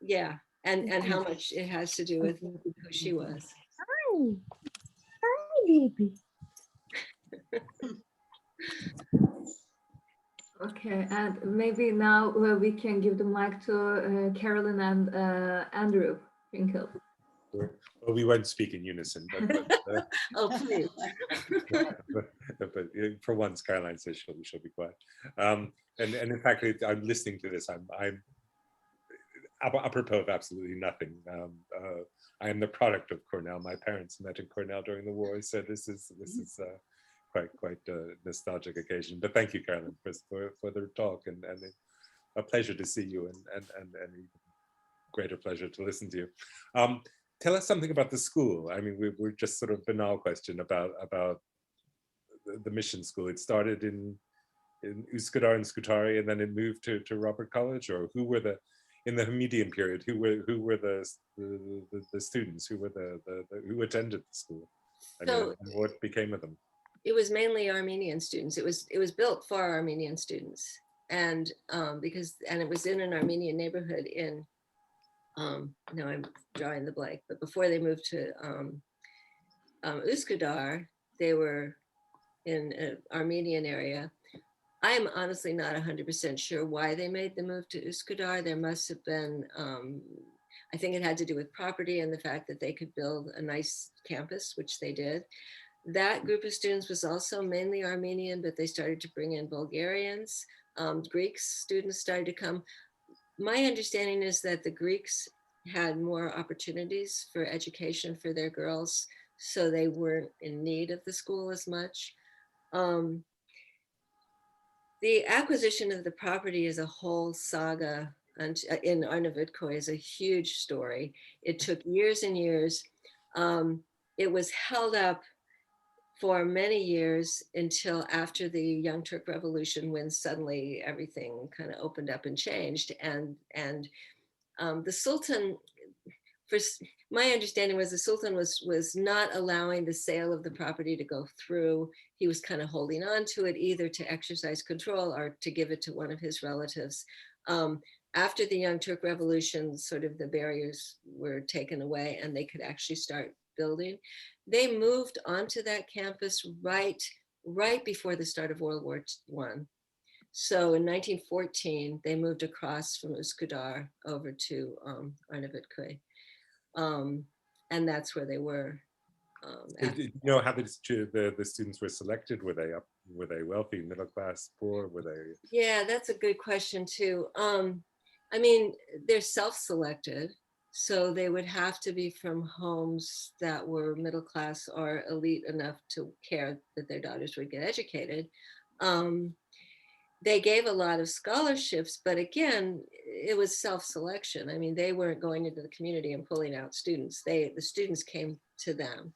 Yeah, and how much it has to do with who she was. Hi. Hi, baby. Okay, and maybe now we can give the mic to Carolyn and Andrew Finkel. Well, we won't speak in unison, but Oh, please. but for once, Caroline says she'll be quiet. And in fact, I'm listening to this. I'm apropos of absolutely nothing. I am the product of Cornell. My parents met in Cornell during the war, so this is quite a nostalgic occasion. But thank you, Carolyn, for the talk, and a pleasure to see you, and a greater pleasure to listen to you. Tell us something about the school. I mean, we're just sort of banal question about the mission school. It started in Üsküdar and Scutari, and then it moved to Robert College, or who were in the Hamidian period, who were the students, who attended the school? I mean, and what became of them? It was mainly Armenian students. It was built for Armenian students, and it was in an Armenian neighborhood in. Now I'm drawing the blank, but before they moved to Üsküdar, they were in an Armenian area. I am honestly not 100% sure why they made the move to Üsküdar. There must have been, I think it had to do with property and the fact that they could build a nice campus, which they did. That group of students was also mainly Armenian, but they started to bring in Bulgarians. Greek students started to come. My understanding is that the Greeks had more opportunities for education for their girls, so they weren't in need of the school as much. The acquisition of the property is a whole saga, and in Arnavutköy is a huge story. It took years and years. It was held up for many years until after the Young Turk Revolution, when suddenly everything kind of opened up and changed. And the Sultan, my understanding was the Sultan was not allowing the sale of the property to go through. He was kind of holding on to it, either to exercise control or to give it to one of his relatives. After the Young Turk Revolution, sort of the barriers were taken away and they could actually start building. They moved onto that campus right before the start of World War I. So in 1914, they moved across from Üsküdar over to Arnavutköy. And that's where they were. Did you know how the students were selected? Were they wealthy, middle class, poor? Were they? Yeah, that's a good question too. I mean, they're self-selected, so they would have to be from homes that were middle class or elite enough to care that their daughters would get educated. They gave a lot of scholarships, but again, it was self-selection. I mean, they weren't going into the community and pulling out students. The students came to them.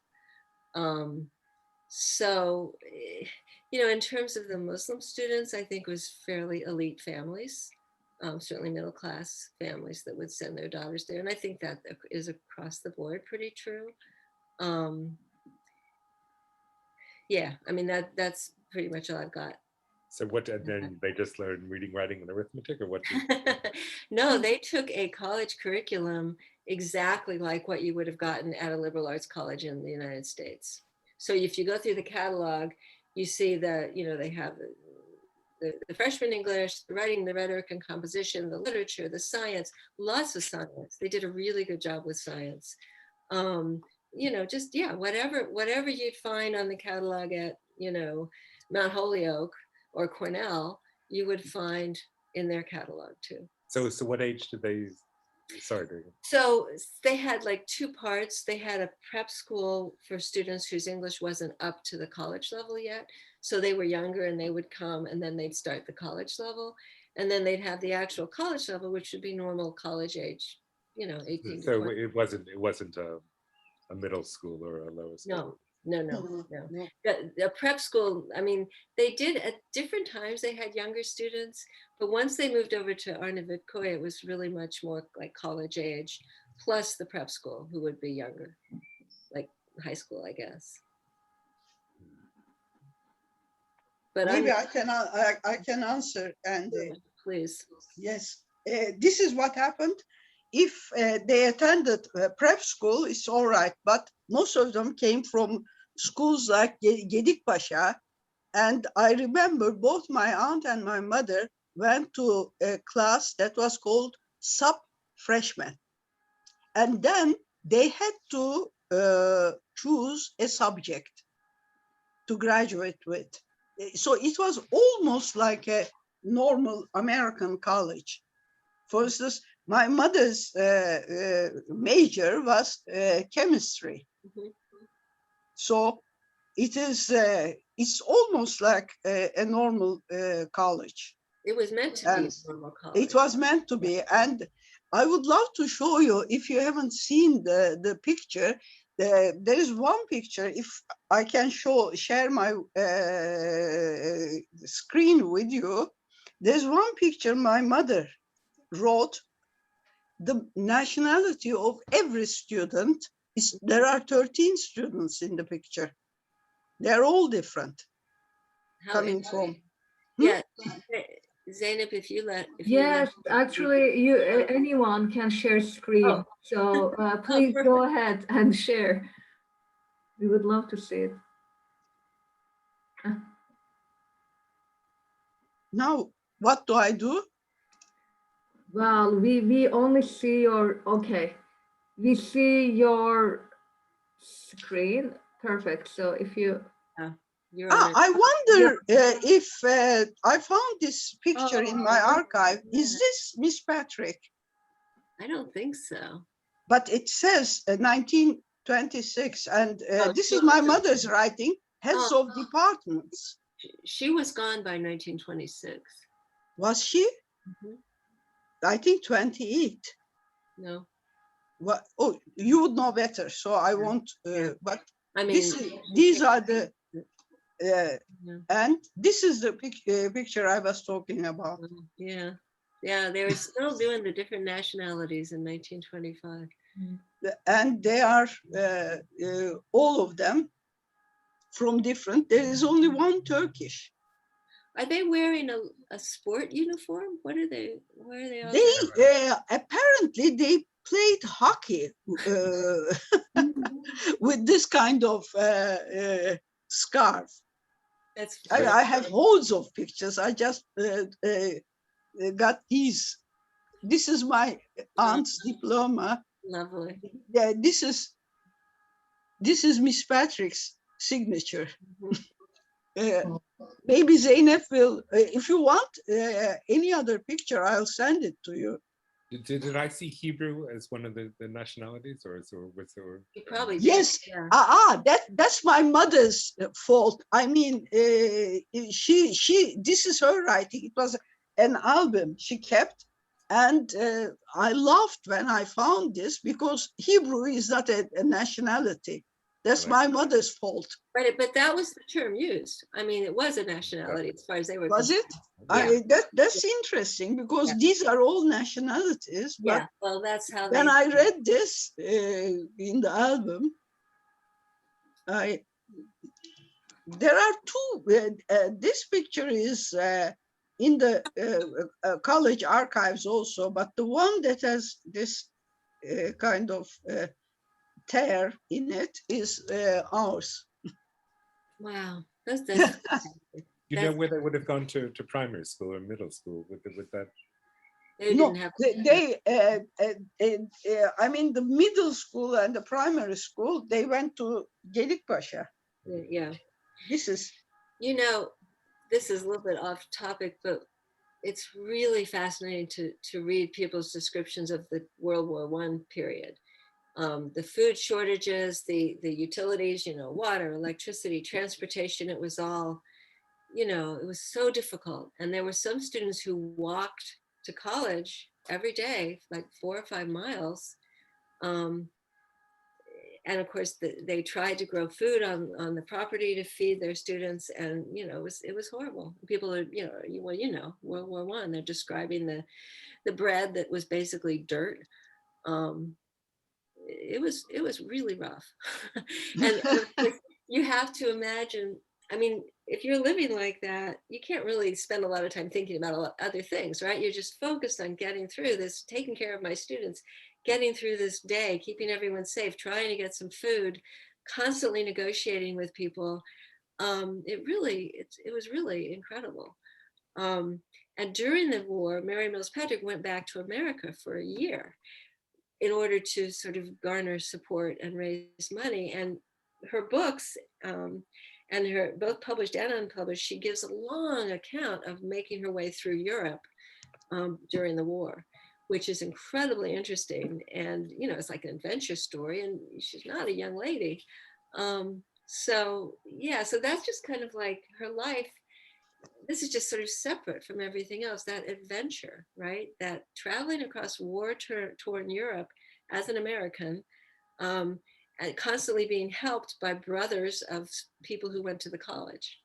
So, you know, in terms of the Muslim students, I think it was fairly elite families, certainly middle class families that would send their daughters there. And I think that is across the board pretty true. Yeah, I mean, that's pretty much all I've got. So what, and then they just learned reading, writing, and arithmetic, or what? No, they took a college curriculum exactly like what you would have gotten at a liberal arts college in the United States. So if you go through the catalog, you see that, you know, they have the freshman English, the writing, the rhetoric and composition, the literature, the science, lots of science. They did a really good job with science. You know, just, yeah, whatever you'd find on the catalog at, you know, Mount Holyoke or Cornell, you would find in their catalog too. So what age did they, sorry. So they had like two parts. They had a prep school for students whose English wasn't up to the college level yet. So they were younger and they would come and then they'd start the college level. And then they'd have the actual college level, which would be normal college age, you know, 18 So to 20. it wasn't a middle school or a lower school. No. The prep school, I mean, they did at different times, they had younger students, but once they moved over to Arnavutköy, it was really much more like college age, plus the prep school, who would be younger, like high school, I guess. But maybe I can answer, and please. yes, this is what happened. If they attended prep school, it's all right, but most of them came from schools like Gedikpaşa, and I remember both my aunt and my mother went to a class that was called sub-freshman, and then they had to choose a subject to graduate with. So it was almost like a normal American college. For instance, my mother's major was chemistry. Mm-hmm. So it's almost like a normal college. It was meant to be a normal college. It was meant to be. And I would love to show you, if you haven't seen the picture, there is one picture, if I can share my screen with you. There's one picture my mother wrote the nationality of every student. There are 13 students in the picture. They're all different. Coming from. Yeah, Zeynep, if you let. Yes, actually, anyone can share screen. So please go ahead and share. We would love to see it. Now, what do I do? Well, we only see your, okay. We see your screen. Perfect. So if you. I wonder if I found this picture in my archive. Yeah. Is this Miss Patrick? I don't think so. But it says 1926, and this is my mother's writing, heads of departments. She was gone by 1926. Was she? Mm-hmm. I think 28. No. What? Oh, you would know better, so I won't. But I mean, these are the. And this is the picture I was talking about. Yeah, they were still doing the different nationalities in 1925. And they are all of them from different. There is only one Turkish. Are they wearing a sport uniform? What are they? Where are they all? They apparently they played hockey with this kind of scarf. I have hordes of pictures. I just got these. This is my aunt's diploma. Lovely. Yeah, this is this is Miss Patrick's signature. Mhm. Maybe Zeynep will, if you want any other picture, I'll send it to you. Did I see Hebrew as one of the nationalities, or You probably did. Yes, Yeah. that's my mother's fault. I mean, this is her writing. It was an album she kept, and I laughed when I found this because Hebrew is not a nationality. That's Right. my mother's fault. But that was the term used. I mean, it was a nationality as far as they were Was concerned. it? Yeah. That's interesting because Yeah. these are all nationalities. But Yeah, well, that's how when they. I read this in the album, there are two. This picture is in the college archives also, but the one that has this kind of tear in it is ours. Wow, that's Do you know that's where they would have gone to primary school or middle school with that? they No, didn't have. I mean, the middle school and the primary school, they went to Gedikpaşa. Yeah, This is, you know, this is a little bit off topic, but it's really fascinating to read people's descriptions of the World War I period. The food shortages, the utilities, you know, water, electricity, transportation, it was all, you know, it was so difficult. And there were some students who walked to college every day, like 4 or 5 miles. And of course, they tried to grow food on the property to feed their students, and you know, it was horrible. People are, you know, World War I. They're describing the bread that was basically dirt. Um, it was really rough, and of course, you have to imagine. I mean, if you're living like that, you can't really spend a lot of time thinking about a lot other things, right? You're just focused on getting through this, taking care of my students, getting through this day, keeping everyone safe, trying to get some food, constantly negotiating with people. It was really incredible. Um, and during the war, Mary Mills Patrick went back to America for a year in order to sort of garner support and raise money. And her books, and her both published and unpublished, she gives a long account of making her way through Europe during the war, which is incredibly interesting. And you know, it's like an adventure story, and she's not a young lady. So yeah, so that's just kind of like her life. This is just sort of separate from everything else, that adventure, right? That traveling across war-torn Europe as an American, um, and constantly being helped by brothers of people who went to the college.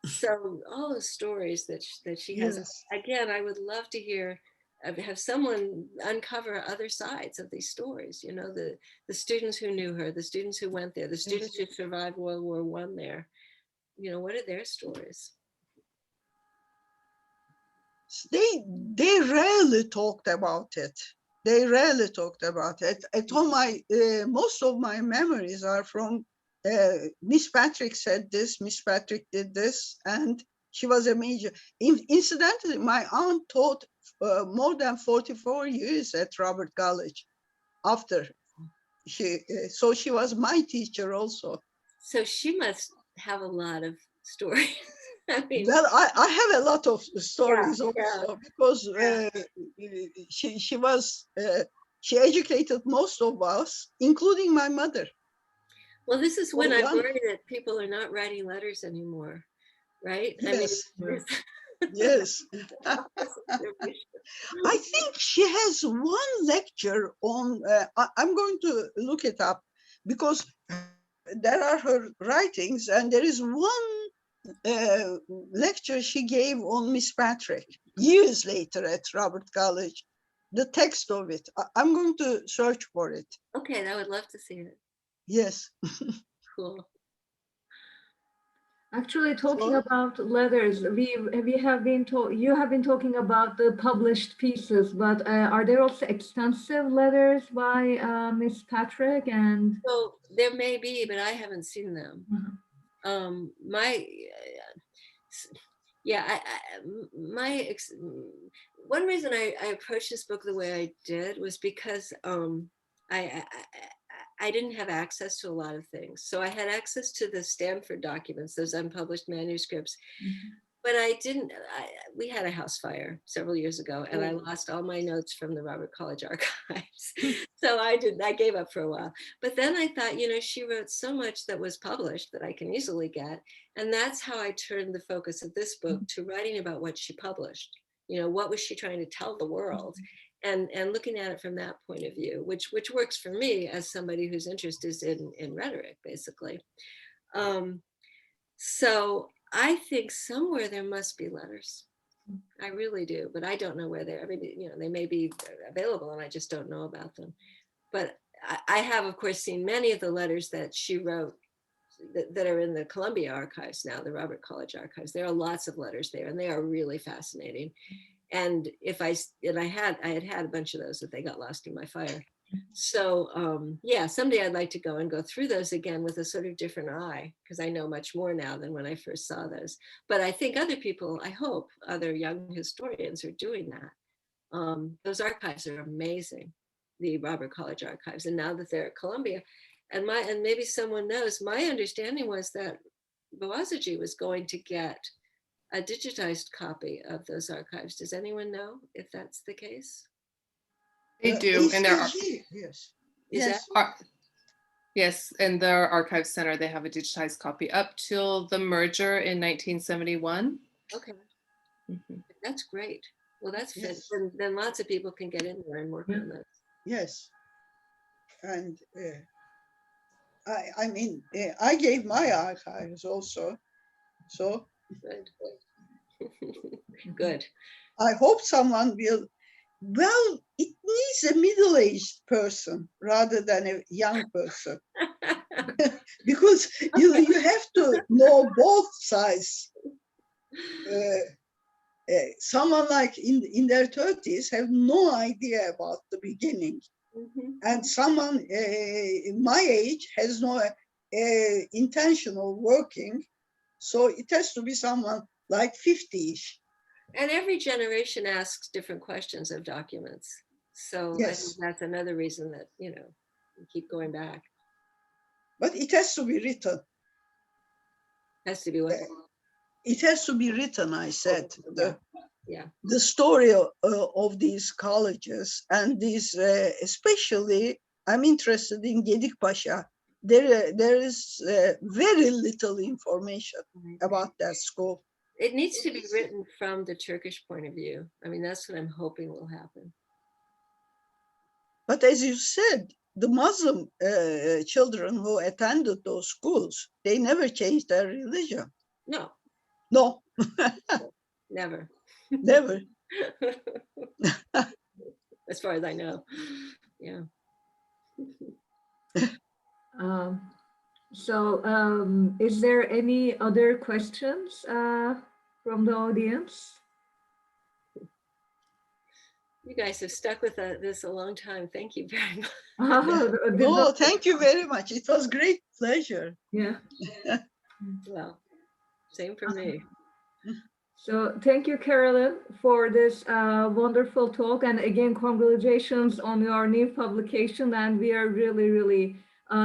So all the stories that she has, yes. again, I would love to hear, have someone uncover other sides of these stories. You know, the students who knew her, the students who went there, the students who survived World War I there. You know, what are their stories? They rarely talked about it. They rarely talked about it. At home, most of my memories are from Miss Patrick said this, Miss Patrick did this, and she was a major. Incidentally, my aunt taught more than 44 years at Robert College after so she was my teacher also. So she must have a lot of stories. I mean, Well, I have a lot of stories yeah, yeah. also because she was she educated most of us, including my mother. Well, this is So when I young. worry that people are not writing letters anymore, right? Yes, I mean, yes. I think she has one lecture on. I'm going to look it up because there are her writings, and there is one lecture she gave on Miss Patrick years later at Robert College. The text of it, I'm going to search for it. okay, I would love to see it. Yes. Cool. Actually, talking So, about letters, we have been you have been talking about the published pieces, but are there also extensive letters by Miss Patrick and? So there may be, but I haven't seen them. My yeah, one reason I approached this book the way I did was because I I didn't have access to a lot of things. So I had access to the Stanford documents, those unpublished manuscripts, but we had a house fire several years ago, and I lost all my notes from the Robert College archives. So I gave up for a while. But then I thought, she wrote so much that was published that I can easily get. And that's how I turned the focus of this book to writing about what she published. What was she trying to tell the world? And looking at it from that point of view, which works for me as somebody who's interested in rhetoric, basically. So I think somewhere there must be letters. I really do, but I don't know where they're. I mean, they may be available and I just don't know about them. But I have, of course, seen many of the letters that she wrote that are in the Columbia archives now, the Robert College archives. There are lots of letters there, and they are really fascinating. And I had a bunch of those that they got lost in my fire. So yeah, someday I'd like to go through those again with a sort of different eye, because I know much more now than when I first saw those. But I think other people, I hope other young historians are doing that. Those archives are amazing, the Robert College archives. And now that they're at Columbia, and maybe someone knows, my understanding was that Boazigi was going to get a digitized copy of those archives. Does anyone know if that's the case? They do, and there are, Yes. yes, in their archive center, they have a digitized copy up till the merger in 1971. Okay, that's great. Well, that's fit. Then lots of people can get in there and work on this. Yes, and I mean, I gave my archives also, so Good. Good. I hope someone will. Well, it needs a middle-aged person rather than a young person, because you have to know both sides. Someone like in their 30s have no idea about the beginning, and someone my age has no intention of working, so it has to be someone like 50-ish. And every generation asks different questions of documents. So I think that's another reason that, we keep going back. But it has to be written. Has to be what? It has to be written, I said. Yeah. The story of these colleges and these, especially, I'm interested in Gedik Pasha. There is very little information about that school. It needs to be written from the Turkish point of view. I mean, that's what I'm hoping will happen. But as you said, the Muslim children who attended those schools, they never changed their religion. No. No. Never. Never. As far as I know. Yeah. Is there any other questions from the audience? You guys have stuck with this a long time. Thank you very much. Oh, thank you very much. It was great pleasure. Yeah. Well, same for me. So thank you, Carolyn, for this wonderful talk. And again, congratulations on your new publication. And we are really, really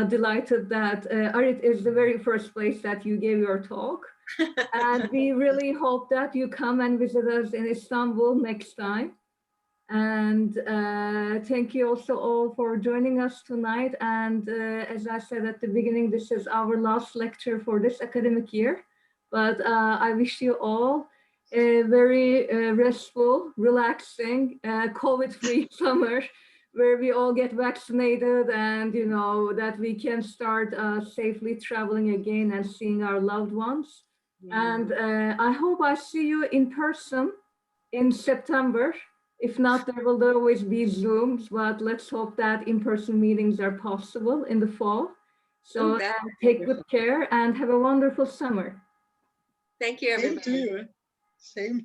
delighted that Arit is the very first place that you gave your talk. And we really hope that you come and visit us in Istanbul next time. And thank you also all for joining us tonight. And as I said at the beginning, this is our last lecture for this academic year. But I wish you all a very restful, relaxing, COVID-free summer, where we all get vaccinated and, that we can start safely traveling again and seeing our loved ones. Yeah. And I hope I see you in person in September. If not, there will always be Zooms, but let's hope that in-person meetings are possible in the fall. So take good care and have a wonderful summer. Thank you, everybody. Same to you. Same.